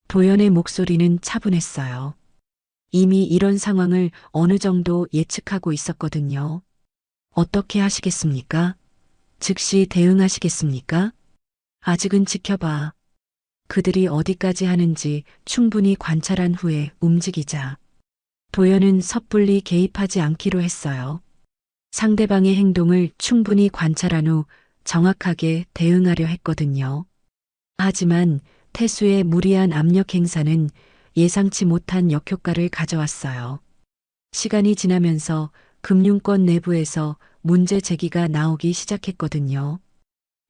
도연의 목소리는 차분했어요. 이미 이런 상황을 어느 정도 예측하고 있었거든요. 어떻게 하시겠습니까? 즉시 대응하시겠습니까? 아직은 지켜봐. 그들이 어디까지 하는지 충분히 관찰한 후에 움직이자. 도연은 섣불리 개입하지 않기로 했어요. 상대방의 행동을 충분히 관찰한 후 정확하게 대응하려 했거든요. 하지만 태수의 무리한 압력 행사는 예상치 못한 역효과를 가져왔어요. 시간이 지나면서 금융권 내부에서 문제 제기가 나오기 시작했거든요.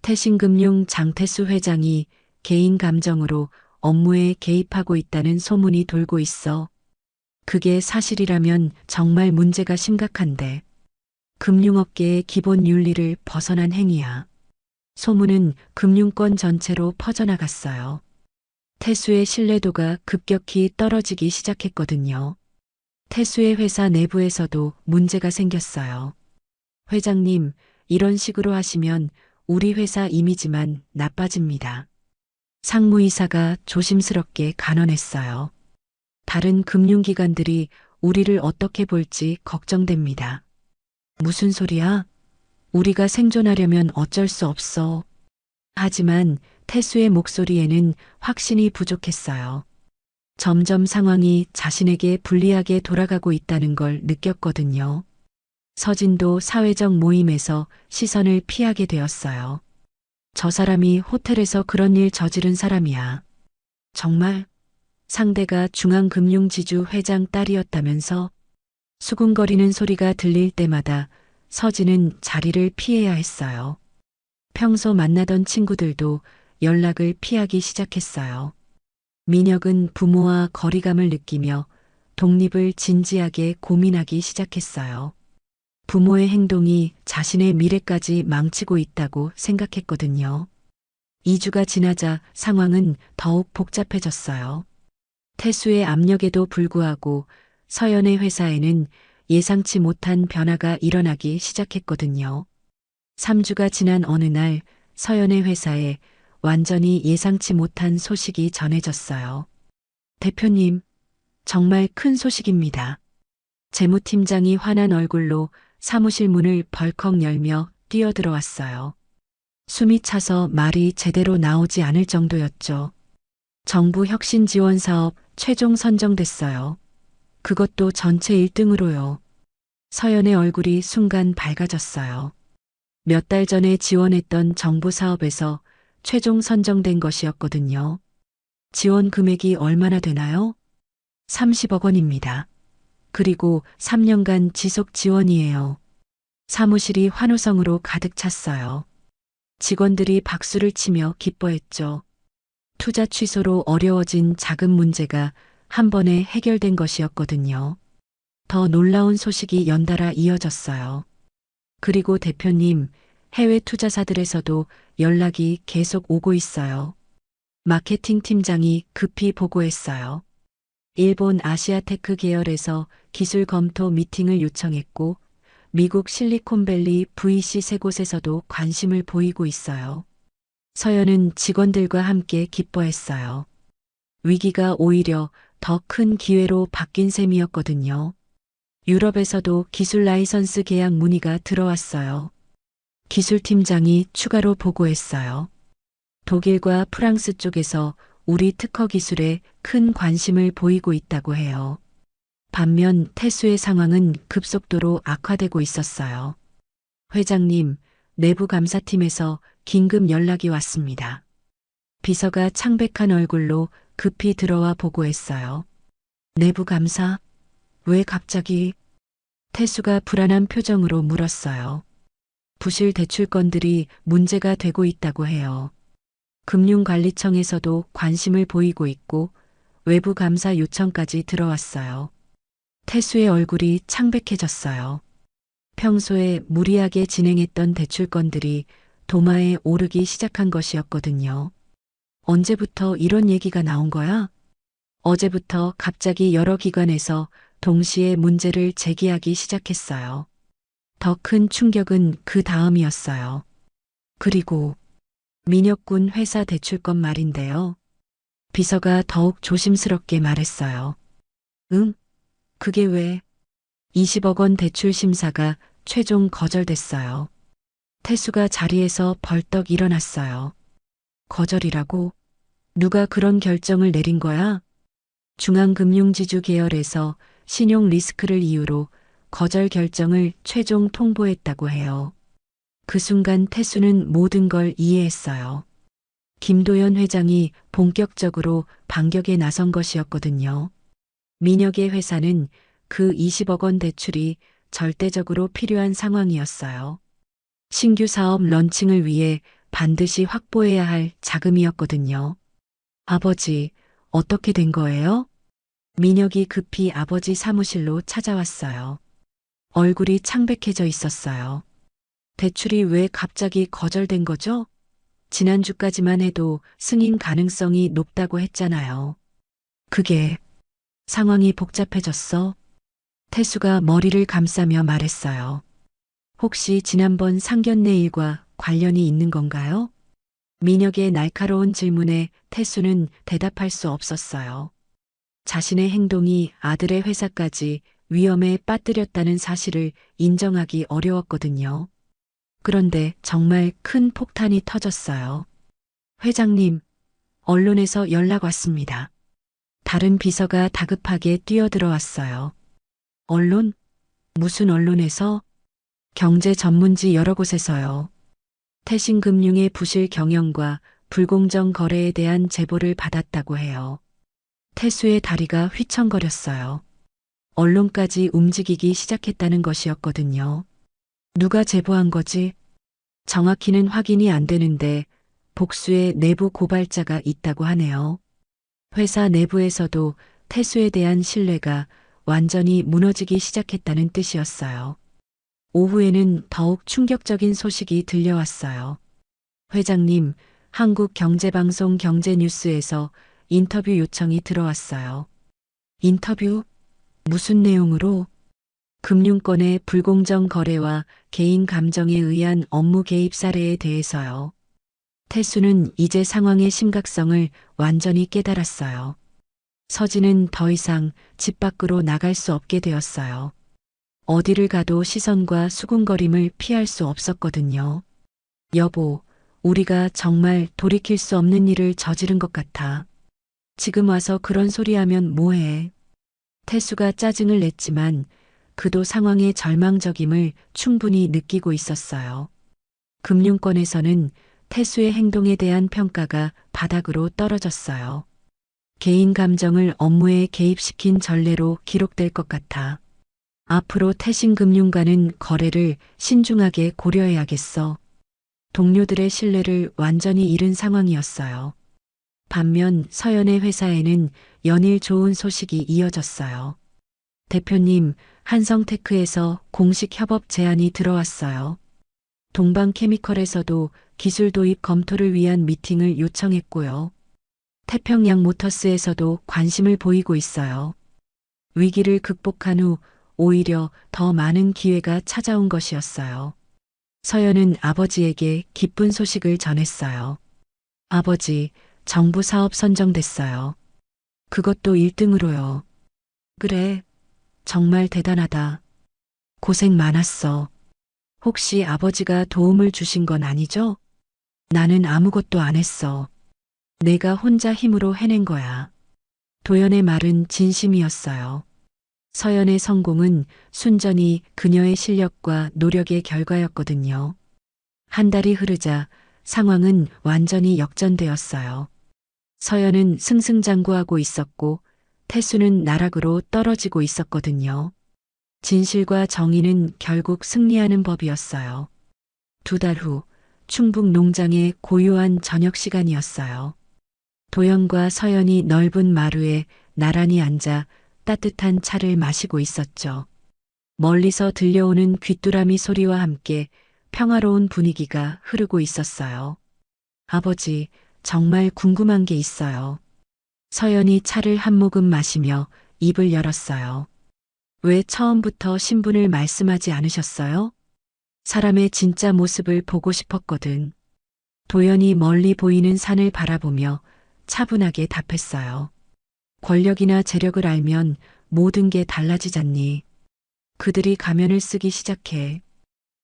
태신금융 장태수 회장이 개인 감정으로 업무에 개입하고 있다는 소문이 돌고 있어. 그게 사실이라면 정말 문제가 심각한데. 금융업계의 기본 윤리를 벗어난 행위야. 소문은 금융권 전체로 퍼져나갔어요. 태수의 신뢰도가 급격히 떨어지기 시작했거든요. 태수의 회사 내부에서도 문제가 생겼어요. 회장님, 이런 식으로 하시면 우리 회사 이미지만 나빠집니다. 상무이사가 조심스럽게 간언했어요. 다른 금융기관들이 우리를 어떻게 볼지 걱정됩니다. 무슨 소리야? 우리가 생존하려면 어쩔 수 없어. 하지만 태수의 목소리에는 확신이 부족했어요. 점점 상황이 자신에게 불리하게 돌아가고 있다는 걸 느꼈거든요. 서진도 사회적 모임에서 시선을 피하게 되었어요. 저 사람이 호텔에서 그런 일 저지른 사람이야. 정말? 상대가 중앙금융지주 회장 딸이었다면서? 수군거리는 소리가 들릴 때마다 서진은 자리를 피해야 했어요. 평소 만나던 친구들도 연락을 피하기 시작했어요. 민혁은 부모와 거리감을 느끼며 독립을 진지하게 고민하기 시작했어요. 부모의 행동이 자신의 미래까지 망치고 있다고 생각했거든요. 2주가 지나자 상황은 더욱 복잡해졌어요. 태수의 압력에도 불구하고 서연의 회사에는 예상치 못한 변화가 일어나기 시작했거든요. 3주가 지난 어느 날 서연의 회사에 완전히 예상치 못한 소식이 전해졌어요. 대표님, 정말 큰 소식입니다. 재무팀장이 환한 얼굴로 사무실 문을 벌컥 열며 뛰어들어왔어요. 숨이 차서 말이 제대로 나오지 않을 정도였죠. 정부 혁신 지원 사업 최종 선정됐어요. 그것도 전체 1등으로요. 서연의 얼굴이 순간 밝아졌어요. 몇 달 전에 지원했던 정부 사업에서 최종 선정된 것이었거든요. 지원 금액이 얼마나 되나요? 30억 원입니다. 그리고 3년간 지속 지원이에요. 사무실이 환호성으로 가득 찼어요. 직원들이 박수를 치며 기뻐했죠. 투자 취소로 어려워진 자금 문제가 한 번에 해결된 것이었거든요. 더 놀라운 소식이 연달아 이어졌어요. 그리고 대표님, 해외 투자사들에서도 연락이 계속 오고 있어요. 마케팅 팀장이 급히 보고했어요. 일본 아시아테크 계열에서 기술 검토 미팅을 요청했고, 미국 실리콘밸리 VC 세 곳에서도 관심을 보이고 있어요. 서연은 직원들과 함께 기뻐했어요. 위기가 오히려 더 큰 기회로 바뀐 셈이었거든요. 유럽에서도 기술 라이선스 계약 문의가 들어왔어요. 기술팀장이 추가로 보고했어요. 독일과 프랑스 쪽에서 우리 특허 기술에 큰 관심을 보이고 있다고 해요. 반면 태수의 상황은 급속도로 악화되고 있었어요. 회장님, 내부 감사팀에서 긴급 연락이 왔습니다. 비서가 창백한 얼굴로 급히 들어와 보고했어요. 내부 감사? 왜 갑자기? 태수가 불안한 표정으로 물었어요. 부실 대출건들이 문제가 되고 있다고 해요. 금융관리청에서도 관심을 보이고 있고 외부 감사 요청까지 들어왔어요. 태수의 얼굴이 창백해졌어요. 평소에 무리하게 진행했던 대출건들이 도마에 오르기 시작한 것이었거든요. 언제부터 이런 얘기가 나온 거야? 어제부터 갑자기 여러 기관에서 동시에 문제를 제기하기 시작했어요. 더 큰 충격은 그 다음이었어요. 그리고 민혁군 회사 대출건 말인데요. 비서가 더욱 조심스럽게 말했어요. 응? 그게 왜? 20억 원 대출 심사가 최종 거절됐어요. 태수가 자리에서 벌떡 일어났어요. 거절이라고? 누가 그런 결정을 내린 거야? 중앙금융지주 계열에서 신용 리스크를 이유로 거절 결정을 최종 통보했다고 해요. 그 순간 태수는 모든 걸 이해했어요. 김도연 회장이 본격적으로 반격에 나선 것이었거든요. 민혁의 회사는 그 20억 원 대출이 절대적으로 필요한 상황이었어요. 신규 사업 런칭을 위해 반드시 확보해야 할 자금이었거든요. 아버지, 어떻게 된 거예요? 민혁이 급히 아버지 사무실로 찾아왔어요. 얼굴이 창백해져 있었어요. 대출이 왜 갑자기 거절된 거죠? 지난주까지만 해도 승인 가능성이 높다고 했잖아요. 그게 상황이 복잡해졌어. 태수가 머리를 감싸며 말했어요. 혹시 지난번 상견례 일과 관련이 있는 건가요? 민혁의 날카로운 질문에 태수는 대답할 수 없었어요. 자신의 행동이 아들의 회사까지 위험에 빠뜨렸다는 사실을 인정하기 어려웠거든요. 그런데 정말 큰 폭탄이 터졌어요. 회장님, 언론에서 연락 왔습니다. 다른 비서가 다급하게 뛰어들어왔어요. 언론? 무슨 언론에서? 경제 전문지 여러 곳에서요. 태신금융의 부실 경영과 불공정 거래에 대한 제보를 받았다고 해요. 태수의 다리가 휘청거렸어요. 언론까지 움직이기 시작했다는 것이었거든요. 누가 제보한 거지? 정확히는 확인이 안 되는데 복수의 내부 고발자가 있다고 하네요. 회사 내부에서도 태수에 대한 신뢰가 완전히 무너지기 시작했다는 뜻이었어요. 오후에는 더욱 충격적인 소식이 들려왔어요. 회장님, 한국경제방송 경제뉴스에서 인터뷰 요청이 들어왔어요. 인터뷰? 무슨 내용으로? 금융권의 불공정 거래와 개인 감정에 의한 업무 개입 사례에 대해서요. 태수는 이제 상황의 심각성을 완전히 깨달았어요. 서진은 더 이상 집 밖으로 나갈 수 없게 되었어요. 어디를 가도 시선과 수군거림을 피할 수 없었거든요. 여보, 우리가 정말 돌이킬 수 없는 일을 저지른 것 같아. 지금 와서 그런 소리 하면 뭐해. 태수가 짜증을 냈지만 그도 상황의 절망적임을 충분히 느끼고 있었어요. 금융권에서는 태수의 행동에 대한 평가가 바닥으로 떨어졌어요. 개인 감정을 업무에 개입시킨 전례로 기록될 것 같아. 앞으로 태신금융과는 거래를 신중하게 고려해야겠어. 동료들의 신뢰를 완전히 잃은 상황이었어요. 반면 서연의 회사에는 연일 좋은 소식이 이어졌어요. 대표님, 한성테크에서 공식 협업 제안이 들어왔어요. 동방케미컬에서도 기술 도입 검토를 위한 미팅을 요청했고요. 태평양 모터스에서도 관심을 보이고 있어요. 위기를 극복한 후 오히려 더 많은 기회가 찾아온 것이었어요. 서연은 아버지에게 기쁜 소식을 전했어요. 아버지, 정부 사업 선정됐어요. 그것도 1등으로요. 그래, 정말 대단하다. 고생 많았어. 혹시 아버지가 도움을 주신 건 아니죠? 나는 아무것도 안 했어. 내가 혼자 힘으로 해낸 거야. 도연의 말은 진심이었어요. 서연의 성공은 순전히 그녀의 실력과 노력의 결과였거든요. 한 달이 흐르자 상황은 완전히 역전되었어요. 서연은 승승장구하고 있었고 태수는 나락으로 떨어지고 있었거든요. 진실과 정의는 결국 승리하는 법이었어요. 2달 후 충북 농장의 고요한 저녁 시간이었어요. 도연과 서연이 넓은 마루에 나란히 앉아 따뜻한 차를 마시고 있었죠. 멀리서 들려오는 귀뚜라미 소리와 함께 평화로운 분위기가 흐르고 있었어요. 아버지, 정말 궁금한 게 있어요. 서연이 차를 한 모금 마시며 입을 열었어요. 왜 처음부터 신분을 말씀하지 않으셨어요? 사람의 진짜 모습을 보고 싶었거든. 도연이 멀리 보이는 산을 바라보며 차분하게 답했어요. 권력이나 재력을 알면 모든 게 달라지잖니. 그들이 가면을 쓰기 시작해.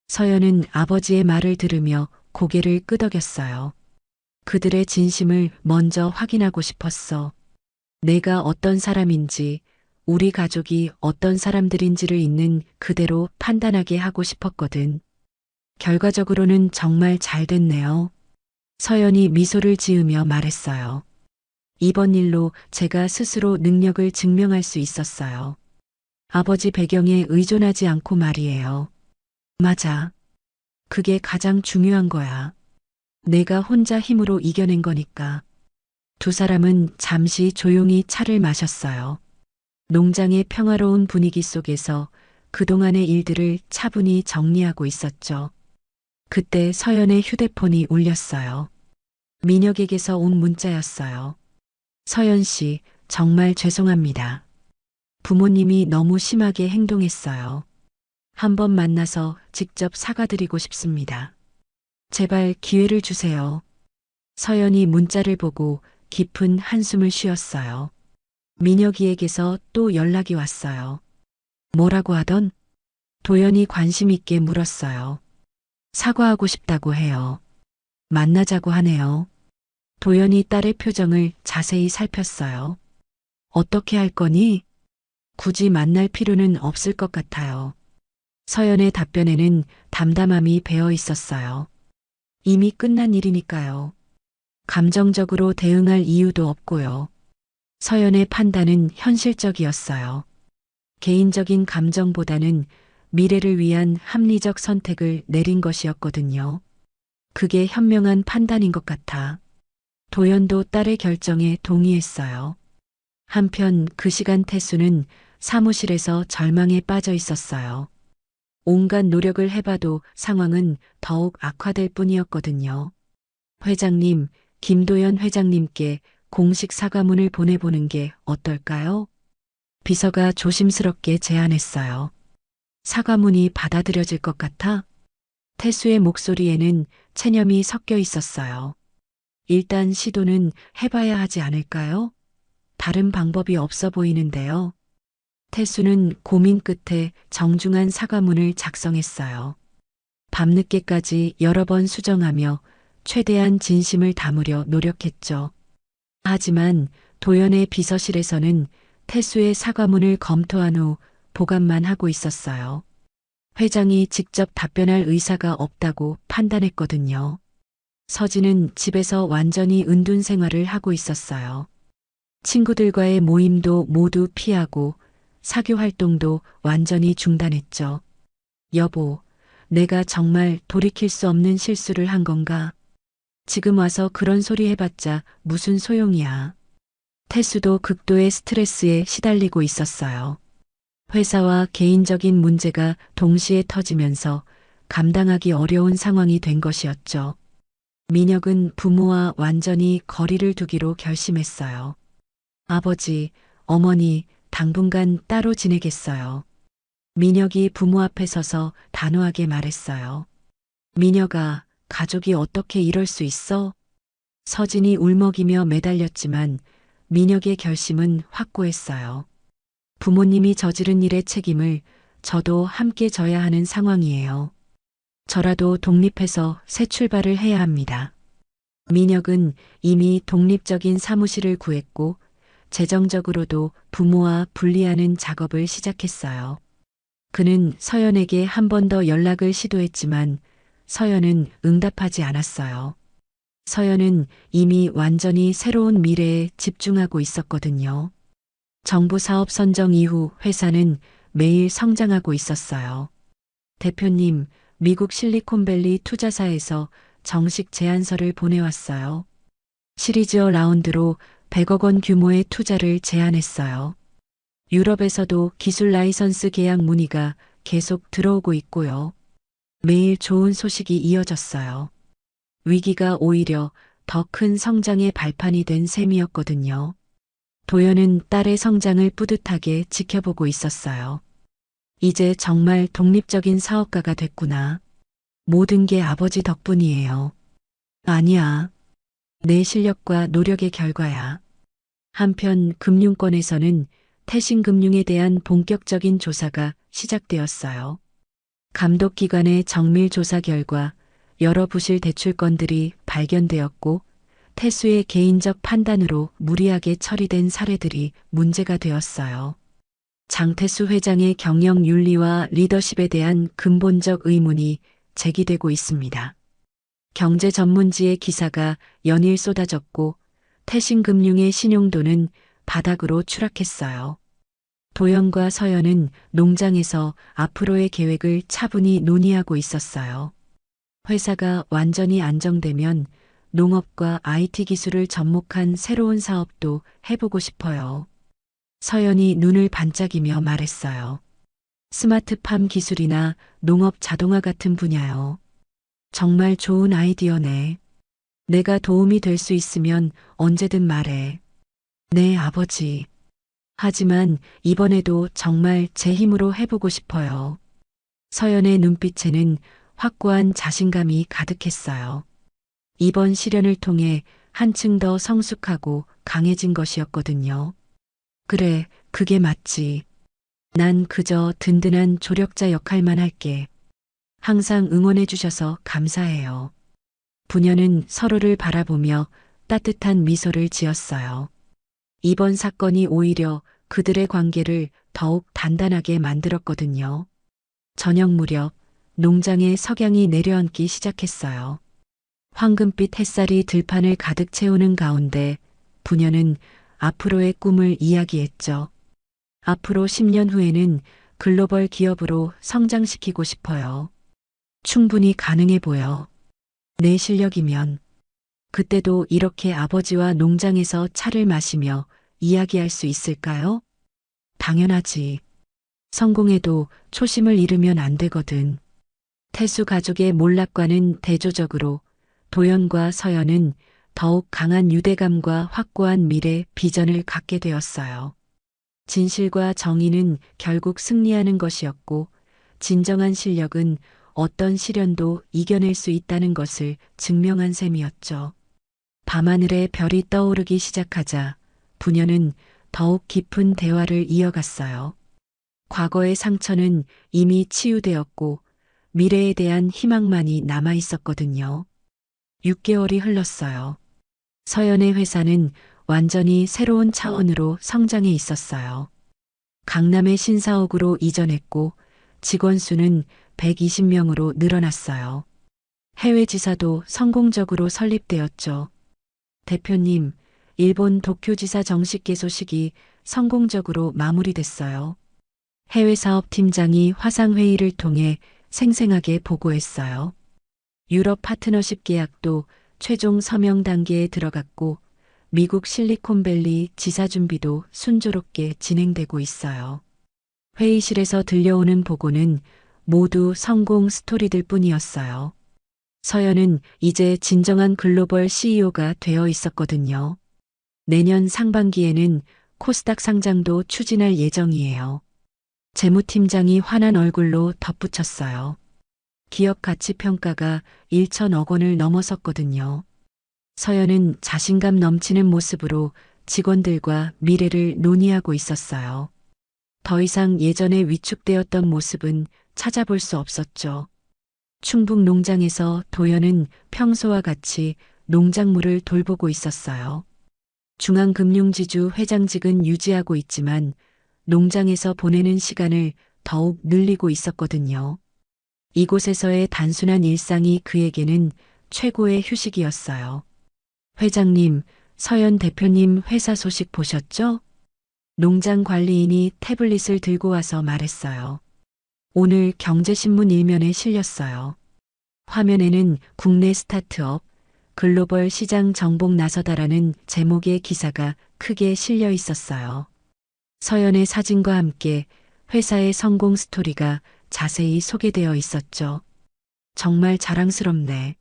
서연은 아버지의 말을 들으며 고개를 끄덕였어요. 그들의 진심을 먼저 확인하고 싶었어. 내가 어떤 사람인지, 우리 가족이 어떤 사람들인지를 있는 그대로 판단하게 하고 싶었거든. 결과적으로는 정말 잘 됐네요. 서연이 미소를 지으며 말했어요. 이번 일로 제가 스스로 능력을 증명할 수 있었어요. 아버지 배경에 의존하지 않고 말이에요. 맞아. 그게 가장 중요한 거야. 내가 혼자 힘으로 이겨낸 거니까. 2사람은 잠시 조용히 차를 마셨어요. 농장의 평화로운 분위기 속에서 그동안의 일들을 차분히 정리하고 있었죠. 그때 서연의 휴대폰이 울렸어요. 민혁에게서 온 문자였어요. 서연 씨, 정말 죄송합니다. 부모님이 너무 심하게 행동했어요. 한번 만나서 직접 사과드리고 싶습니다. 제발 기회를 주세요. 서연이 문자를 보고 깊은 한숨을 쉬었어요. 민혁이에게서 또 연락이 왔어요. 뭐라고 하던? 도연이 관심 있게 물었어요. 사과하고 싶다고 해요. 만나자고 하네요. 도연이 딸의 표정을 자세히 살폈어요. 어떻게 할 거니? 굳이 만날 필요는 없을 것 같아요. 서연의 답변에는 담담함이 배어 있었어요. 이미 끝난 일이니까요. 감정적으로 대응할 이유도 없고요. 서연의 판단은 현실적이었어요. 개인적인 감정보다는 미래를 위한 합리적 선택을 내린 것이었거든요. 그게 현명한 판단인 것 같아. 도연도 딸의 결정에 동의했어요. 한편 그 시간 태수는 사무실에서 절망에 빠져 있었어요. 온갖 노력을 해봐도 상황은 더욱 악화될 뿐이었거든요. 회장님, 김도연 회장님께 공식 사과문을 보내보는 게 어떨까요? 비서가 조심스럽게 제안했어요. 사과문이 받아들여질 것 같아? 태수의 목소리에는 체념이 섞여 있었어요. 일단 시도는 해봐야 하지 않을까요? 다른 방법이 없어 보이는데요. 태수는 고민 끝에 정중한 사과문을 작성했어요. 밤늦게까지 여러 번 수정하며 최대한 진심을 담으려 노력했죠. 하지만 도연의 비서실에서는 태수의 사과문을 검토한 후 보관만 하고 있었어요. 회장이 직접 답변할 의사가 없다고 판단했거든요. 서진은 집에서 완전히 은둔 생활을 하고 있었어요. 친구들과의 모임도 모두 피하고 사교 활동도 완전히 중단했죠. 여보, 내가 정말 돌이킬 수 없는 실수를 한 건가? 지금 와서 그런 소리 해봤자 무슨 소용이야. 태수도 극도의 스트레스에 시달리고 있었어요. 회사와 개인적인 문제가 동시에 터지면서 감당하기 어려운 상황이 된 것이었죠. 민혁은 부모와 완전히 거리를 두기로 결심했어요. 아버지, 어머니, 당분간 따로 지내겠어요. 민혁이 부모 앞에 서서 단호하게 말했어요. 민혁아, 가족이 어떻게 이럴 수 있어? 서진이 울먹이며 매달렸지만 민혁의 결심은 확고했어요. 부모님이 저지른 일의 책임을 저도 함께 져야 하는 상황이에요. 저라도 독립해서 새 출발을 해야 합니다. 민혁은 이미 독립적인 사무실을 구했고 재정적으로도 부모와 분리하는 작업을 시작했어요. 그는 서연에게 한 번 더 연락을 시도했지만 서연은 응답하지 않았어요. 서연은 이미 완전히 새로운 미래에 집중하고 있었거든요. 정부 사업 선정 이후 회사는 매일 성장하고 있었어요. 대표님, 미국 실리콘밸리 투자사에서 정식 제안서를 보내왔어요. 시리즈어 라운드로 100억 원 규모의 투자를 제안했어요. 유럽에서도 기술 라이선스 계약 문의가 계속 들어오고 있고요. 매일 좋은 소식이 이어졌어요. 위기가 오히려 더 큰 성장의 발판이 된 셈이었거든요. 도연은 딸의 성장을 뿌듯하게 지켜보고 있었어요. 이제 정말 독립적인 사업가가 됐구나. 모든 게 아버지 덕분이에요. 아니야. 내 실력과 노력의 결과야. 한편 금융권에서는 태신금융에 대한 본격적인 조사가 시작되었어요. 감독기관의 정밀 조사 결과 여러 부실 대출건들이 발견되었고 태수의 개인적 판단으로 무리하게 처리된 사례들이 문제가 되었어요. 장태수 회장의 경영 윤리와 리더십에 대한 근본적 의문이 제기되고 있습니다. 경제 전문지의 기사가 연일 쏟아졌고 태신금융의 신용도는 바닥으로 추락했어요. 도연과 서연은 농장에서 앞으로의 계획을 차분히 논의하고 있었어요. 회사가 완전히 안정되면 농업과 IT 기술을 접목한 새로운 사업도 해보고 싶어요. 서연이 눈을 반짝이며 말했어요. 스마트팜 기술이나 농업 자동화 같은 분야요. 정말 좋은 아이디어네. 내가 도움이 될 수 있으면 언제든 말해. 네, 아버지. 하지만 이번에도 정말 제 힘으로 해보고 싶어요. 서연의 눈빛에는 확고한 자신감이 가득했어요. 이번 시련을 통해 한층 더 성숙하고 강해진 것이었거든요. 그래, 그게 맞지. 난 그저 든든한 조력자 역할만 할게. 항상 응원해 주셔서 감사해요. 부녀는 서로를 바라보며 따뜻한 미소를 지었어요. 이번 사건이 오히려 그들의 관계를 더욱 단단하게 만들었거든요. 저녁 무렵 농장에 석양이 내려앉기 시작했어요. 황금빛 햇살이 들판을 가득 채우는 가운데 부녀는 앞으로의 꿈을 이야기했죠. 앞으로 10년 후에는 글로벌 기업으로 성장시키고 싶어요. 충분히 가능해 보여. 내 실력이면. 그때도 이렇게 아버지와 농장에서 차를 마시며 이야기할 수 있을까요? 당연하지. 성공해도 초심을 잃으면 안 되거든. 태수 가족의 몰락과는 대조적으로 도연과 서연은 더욱 강한 유대감과 확고한 미래 비전을 갖게 되었어요. 진실과 정의는 결국 승리하는 것이었고 진정한 실력은 어떤 시련도 이겨낼 수 있다는 것을 증명한 셈이었죠. 밤하늘에 별이 떠오르기 시작하자 부녀는 더욱 깊은 대화를 이어갔어요. 과거의 상처는 이미 치유되었고 미래에 대한 희망만이 남아 있었거든요. 6개월이 흘렀어요. 서연의 회사는 완전히 새로운 차원으로 성장해 있었어요. 강남의 신사옥으로 이전했고 직원 수는 120명으로 늘어났어요. 해외 지사도 성공적으로 설립되었죠. 대표님, 일본 도쿄지사 정식 개소식이 성공적으로 마무리됐어요. 해외 사업팀장이 화상회의를 통해 생생하게 보고했어요. 유럽 파트너십 계약도 최종 서명 단계에 들어갔고 미국 실리콘밸리 지사 준비도 순조롭게 진행되고 있어요. 회의실에서 들려오는 보고는 모두 성공 스토리들 뿐이었어요. 서연은 이제 진정한 글로벌 CEO가 되어 있었거든요. 내년 상반기에는 코스닥 상장도 추진할 예정이에요. 재무팀장이 환한 얼굴로 덧붙였어요. 기업 가치 평가가 1천억 원을 넘어섰거든요. 서연은 자신감 넘치는 모습으로 직원들과 미래를 논의하고 있었어요. 더 이상 예전에 위축되었던 모습은 찾아볼 수 없었죠. 충북 농장에서 도연은 평소와 같이 농작물을 돌보고 있었어요. 중앙금융지주 회장직은 유지하고 있지만 농장에서 보내는 시간을 더욱 늘리고 있었거든요. 이곳에서의 단순한 일상이 그에게는 최고의 휴식이었어요. 회장님, 서연 대표님 회사 소식 보셨죠? 농장 관리인이 태블릿을 들고 와서 말했어요. 오늘 경제신문 일면에 실렸어요. 화면에는 국내 스타트업, 글로벌 시장 정복 나서다라는 제목의 기사가 크게 실려 있었어요. 서연의 사진과 함께 회사의 성공 스토리가 자세히 소개되어 있었죠. 정말 자랑스럽네.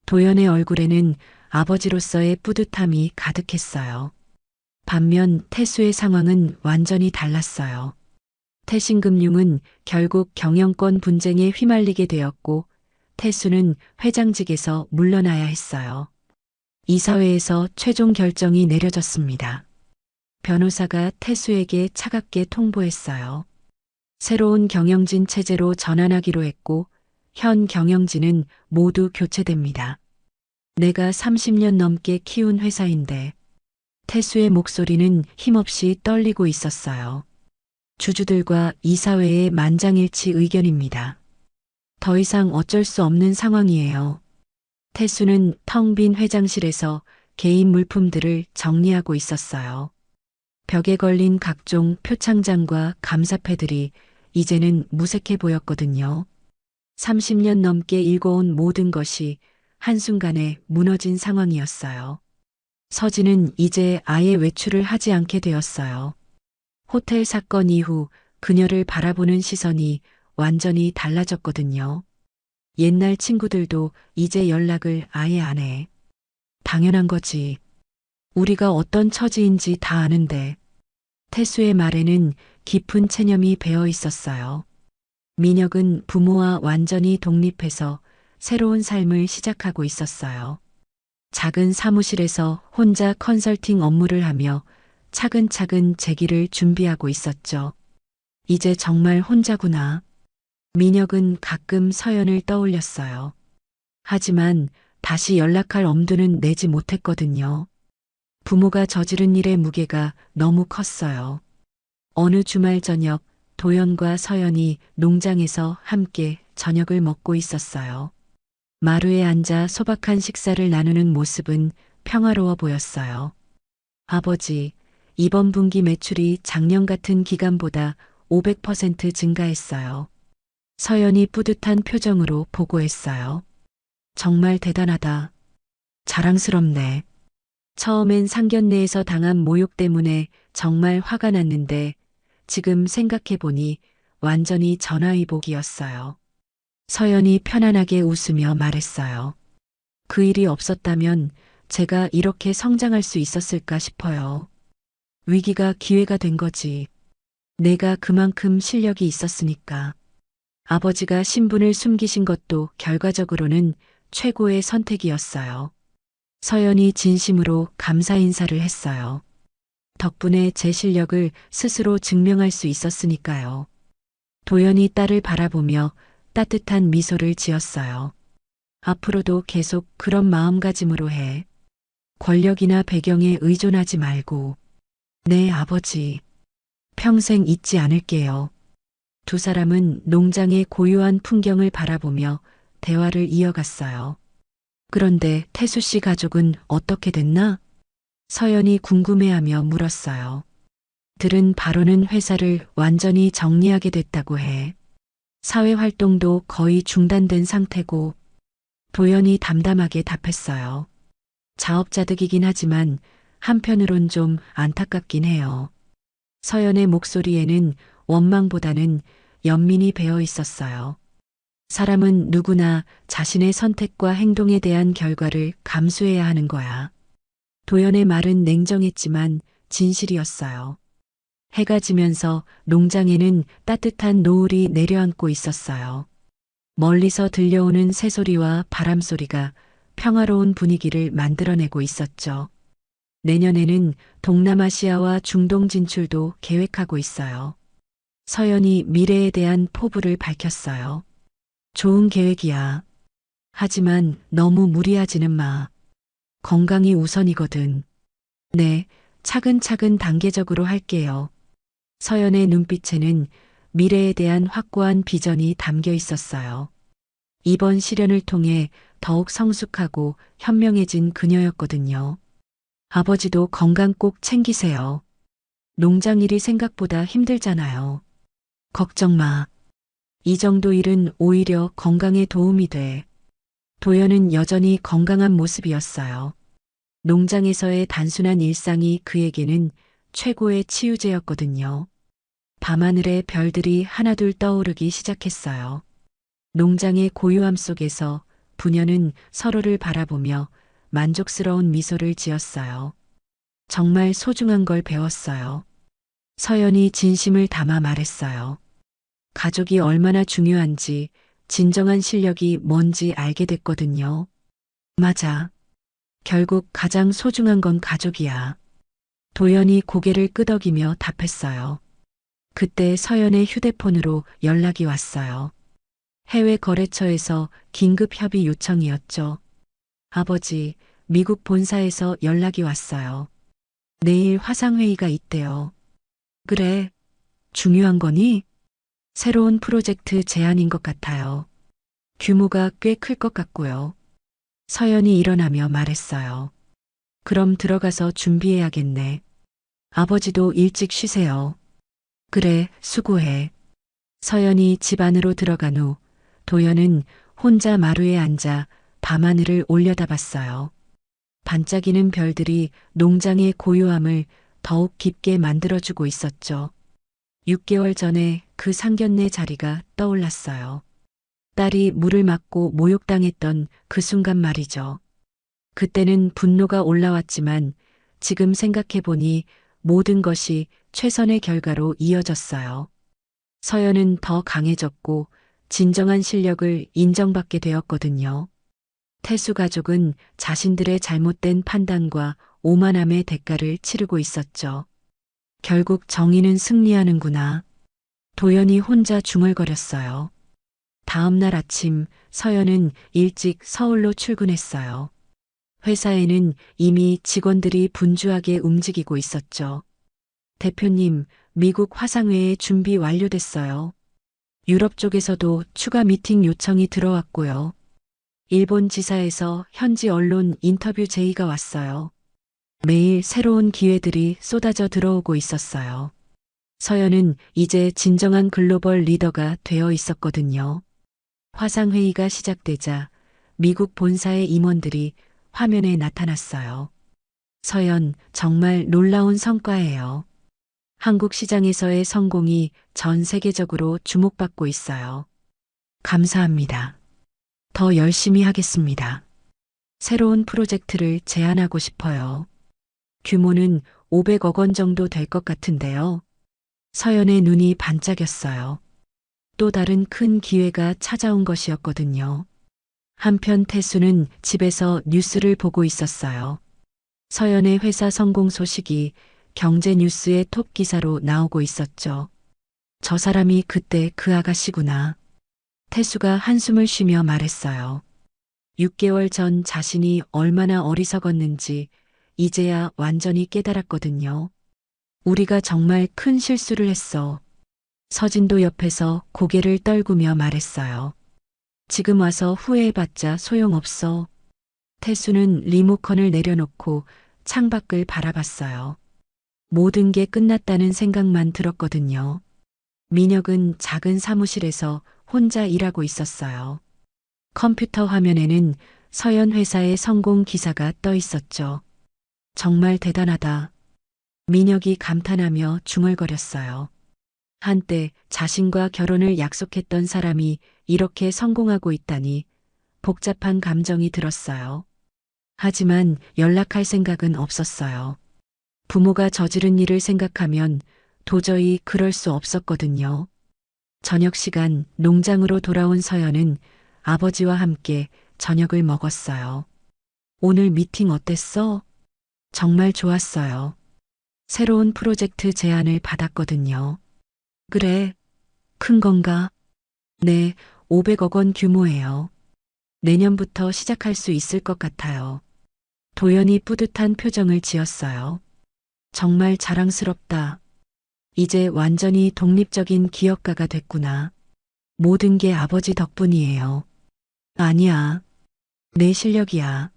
도연의 얼굴에는 아버지로서의 뿌듯함이 가득했어요. 반면 태수의 상황은 완전히 달랐어요. 태신금융은 결국 경영권 분쟁에 휘말리게 되었고 태수는 회장직에서 물러나야 했어요. 이사회에서 최종 결정이 내려졌습니다. 변호사가 태수에게 차갑게 통보했어요. 새로운 경영진 체제로 전환하기로 했고 현 경영진은 모두 교체됩니다. 내가 30년 넘게 키운 회사인데 태수의 목소리는 힘없이 떨리고 있었어요. 주주들과 이사회의 만장일치 의견입니다. 더 이상 어쩔 수 없는 상황이에요. 태수는 텅 빈 회장실에서 개인 물품들을 정리하고 있었어요. 벽에 걸린 각종 표창장과 감사패들이 이제는 무색해 보였거든요. 30년 넘게 일궈온 모든 것이 한순간에 무너진 상황이었어요. 서진은 이제 아예 외출을 하지 않게 되었어요. 호텔 사건 이후 그녀를 바라보는 시선이 완전히 달라졌거든요. 옛날 친구들도 이제 연락을 아예 안 해. 당연한 거지. 우리가 어떤 처지인지 다 아는데. 태수의 말에는 깊은 체념이 배어 있었어요. 민혁은 부모와 완전히 독립해서 새로운 삶을 시작하고 있었어요. 작은 사무실에서 혼자 컨설팅 업무를 하며 차근차근 재기를 준비하고 있었죠. 이제 정말 혼자구나. 민혁은 가끔 서연을 떠올렸어요. 하지만 다시 연락할 엄두는 내지 못했거든요. 부모가 저지른 일의 무게가 너무 컸어요. 어느 주말 저녁 도연과 서연이 농장에서 함께 저녁을 먹고 있었어요. 마루에 앉아 소박한 식사를 나누는 모습은 평화로워 보였어요. 아버지, 이번 분기 매출이 작년 같은 기간보다 500% 증가했어요. 서연이 뿌듯한 표정으로 보고했어요. 정말 대단하다. 자랑스럽네. 처음엔 상견례에서 당한 모욕 때문에 정말 화가 났는데 지금 생각해보니 완전히 전화위복이었어요. 서연이 편안하게 웃으며 말했어요. 그 일이 없었다면 제가 이렇게 성장할 수 있었을까 싶어요. 위기가 기회가 된 거지. 내가 그만큼 실력이 있었으니까. 아버지가 신분을 숨기신 것도 결과적으로는 최고의 선택이었어요. 서연이 진심으로 감사 인사를 했어요. 덕분에 제 실력을 스스로 증명할 수 있었으니까요. 도연이 딸을 바라보며 따뜻한 미소를 지었어요. 앞으로도 계속 그런 마음가짐으로 해. 권력이나 배경에 의존하지 말고. 네, 아버지. 평생 잊지 않을게요. 두 사람은 농장의 고요한 풍경을 바라보며 대화를 이어갔어요. 그런데 태수 씨 가족은 어떻게 됐나? 서연이 궁금해하며 물었어요. 들은 바로는 회사를 완전히 정리하게 됐다고 해. 사회 활동도 거의 중단된 상태고, 도연이 담담하게 답했어요. 자업자득이긴 하지만 한편으론 좀 안타깝긴 해요. 서연의 목소리에는 원망보다는 연민이 배어 있었어요. 사람은 누구나 자신의 선택과 행동에 대한 결과를 감수해야 하는 거야. 도연의 말은 냉정했지만 진실이었어요. 해가 지면서 농장에는 따뜻한 노을이 내려앉고 있었어요. 멀리서 들려오는 새소리와 바람소리가 평화로운 분위기를 만들어내고 있었죠. 내년에는 동남아시아와 중동 진출도 계획하고 있어요. 서연이 미래에 대한 포부를 밝혔어요. 좋은 계획이야. 하지만 너무 무리하지는 마. 건강이 우선이거든. 네, 차근차근 단계적으로 할게요. 서연의 눈빛에는 미래에 대한 확고한 비전이 담겨 있었어요. 이번 시련을 통해 더욱 성숙하고 현명해진 그녀였거든요. 아버지도 건강 꼭 챙기세요. 농장 일이 생각보다 힘들잖아요. 걱정 마. 이 정도 일은 오히려 건강에 도움이 돼. 도연은 여전히 건강한 모습이었어요. 농장에서의 단순한 일상이 그에게는 최고의 치유제였거든요. 밤하늘에 별들이 하나둘 떠오르기 시작했어요. 농장의 고요함 속에서 부녀는 서로를 바라보며 만족스러운 미소를 지었어요. 정말 소중한 걸 배웠어요. 서연이 진심을 담아 말했어요. 가족이 얼마나 중요한지, 진정한 실력이 뭔지 알게 됐거든요. 맞아. 결국 가장 소중한 건 가족이야. 도연이 고개를 끄덕이며 답했어요. 그때 서연의 휴대폰으로 연락이 왔어요. 해외 거래처에서 긴급 협의 요청이었죠. 아버지, 미국 본사에서 연락이 왔어요. 내일 화상회의가 있대요. 그래, 중요한 거니? 새로운 프로젝트 제안인 것 같아요. 규모가 꽤 클 것 같고요. 서연이 일어나며 말했어요. 그럼 들어가서 준비해야겠네. 아버지도 일찍 쉬세요. 그래, 수고해. 서연이 집 안으로 들어간 후 도연은 혼자 마루에 앉아 밤하늘을 올려다봤어요. 반짝이는 별들이 농장의 고요함을 더욱 깊게 만들어주고 있었죠. 6개월 전에 그 상견례 자리가 떠올랐어요. 딸이 물을 맞고 모욕당했던 그 순간 말이죠. 그때는 분노가 올라왔지만 지금 생각해보니 모든 것이 최선의 결과로 이어졌어요. 서연은 더 강해졌고 진정한 실력을 인정받게 되었거든요. 태수 가족은 자신들의 잘못된 판단과 오만함의 대가를 치르고 있었죠. 결국 정의는 승리하는구나. 도연이 혼자 중얼거렸어요. 다음 날 아침 서연은 일찍 서울로 출근했어요. 회사에는 이미 직원들이 분주하게 움직이고 있었죠. 대표님, 미국 화상회의 준비 완료됐어요. 유럽 쪽에서도 추가 미팅 요청이 들어왔고요. 일본 지사에서 현지 언론 인터뷰 제의가 왔어요. 매일 새로운 기회들이 쏟아져 들어오고 있었어요. 서연은 이제 진정한 글로벌 리더가 되어 있었거든요. 화상회의가 시작되자 미국 본사의 임원들이 화면에 나타났어요. 서연, 정말 놀라운 성과예요. 한국 시장에서의 성공이 전 세계적으로 주목받고 있어요. 감사합니다. 더 열심히 하겠습니다. 새로운 프로젝트를 제안하고 싶어요. 규모는 500억 원 정도 될 것 같은데요. 서연의 눈이 반짝였어요. 또 다른 큰 기회가 찾아온 것이었거든요. 한편 태수는 집에서 뉴스를 보고 있었어요. 서연의 회사 성공 소식이 경제 뉴스의 톱 기사로 나오고 있었죠. 저 사람이 그때 그 아가씨구나. 태수가 한숨을 쉬며 말했어요. 6개월 전 자신이 얼마나 어리석었는지 이제야 완전히 깨달았거든요. 우리가 정말 큰 실수를 했어. 서진도 옆에서 고개를 떨구며 말했어요. 지금 와서 후회해봤자 소용없어. 태수는 리모컨을 내려놓고 창밖을 바라봤어요. 모든 게 끝났다는 생각만 들었거든요. 민혁은 작은 사무실에서 혼자 일하고 있었어요. 컴퓨터 화면에는 서연 회사의 성공 기사가 떠 있었죠. 정말 대단하다. 민혁이 감탄하며 중얼거렸어요. 한때 자신과 결혼을 약속했던 사람이 이렇게 성공하고 있다니 복잡한 감정이 들었어요. 하지만 연락할 생각은 없었어요. 부모가 저지른 일을 생각하면 도저히 그럴 수 없었거든요. 저녁 시간 농장으로 돌아온 서연은 아버지와 함께 저녁을 먹었어요. 오늘 미팅 어땠어? 정말 좋았어요. 새로운 프로젝트 제안을 받았거든요. 그래, 큰 건가? 네, 500억 원 규모예요. 내년부터 시작할 수 있을 것 같아요. 도연이 뿌듯한 표정을 지었어요. 정말 자랑스럽다. 이제 완전히 독립적인 기업가가 됐구나. 모든 게 아버지 덕분이에요. 아니야. 내 실력이야.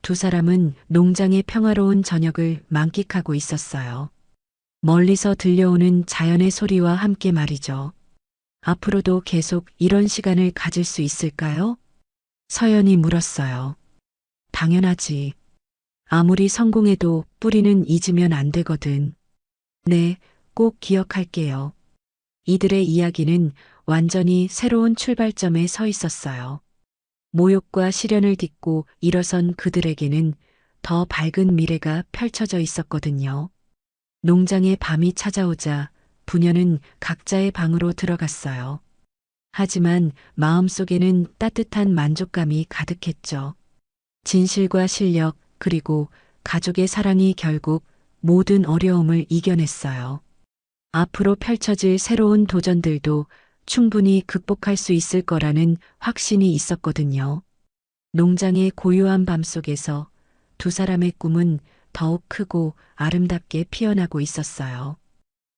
두 사람은 농장의 평화로운 저녁을 만끽하고 있었어요. 멀리서 들려오는 자연의 소리와 함께 말이죠. 앞으로도 계속 이런 시간을 가질 수 있을까요? 서연이 물었어요. 당연하지. 아무리 성공해도 뿌리는 잊으면 안 되거든. 네, 꼭 기억할게요. 이들의 이야기는 완전히 새로운 출발점에 서 있었어요. 모욕과 시련을 딛고 일어선 그들에게는 더 밝은 미래가 펼쳐져 있었거든요. 농장의 밤이 찾아오자 부녀는 각자의 방으로 들어갔어요. 하지만 마음속에는 따뜻한 만족감이 가득했죠. 진실과 실력 그리고 가족의 사랑이 결국 모든 어려움을 이겨냈어요. 앞으로 펼쳐질 새로운 도전들도 충분히 극복할 수 있을 거라는 확신이 있었거든요. 농장의 고요한 밤 속에서 두 사람의 꿈은 더욱 크고 아름답게 피어나고 있었어요.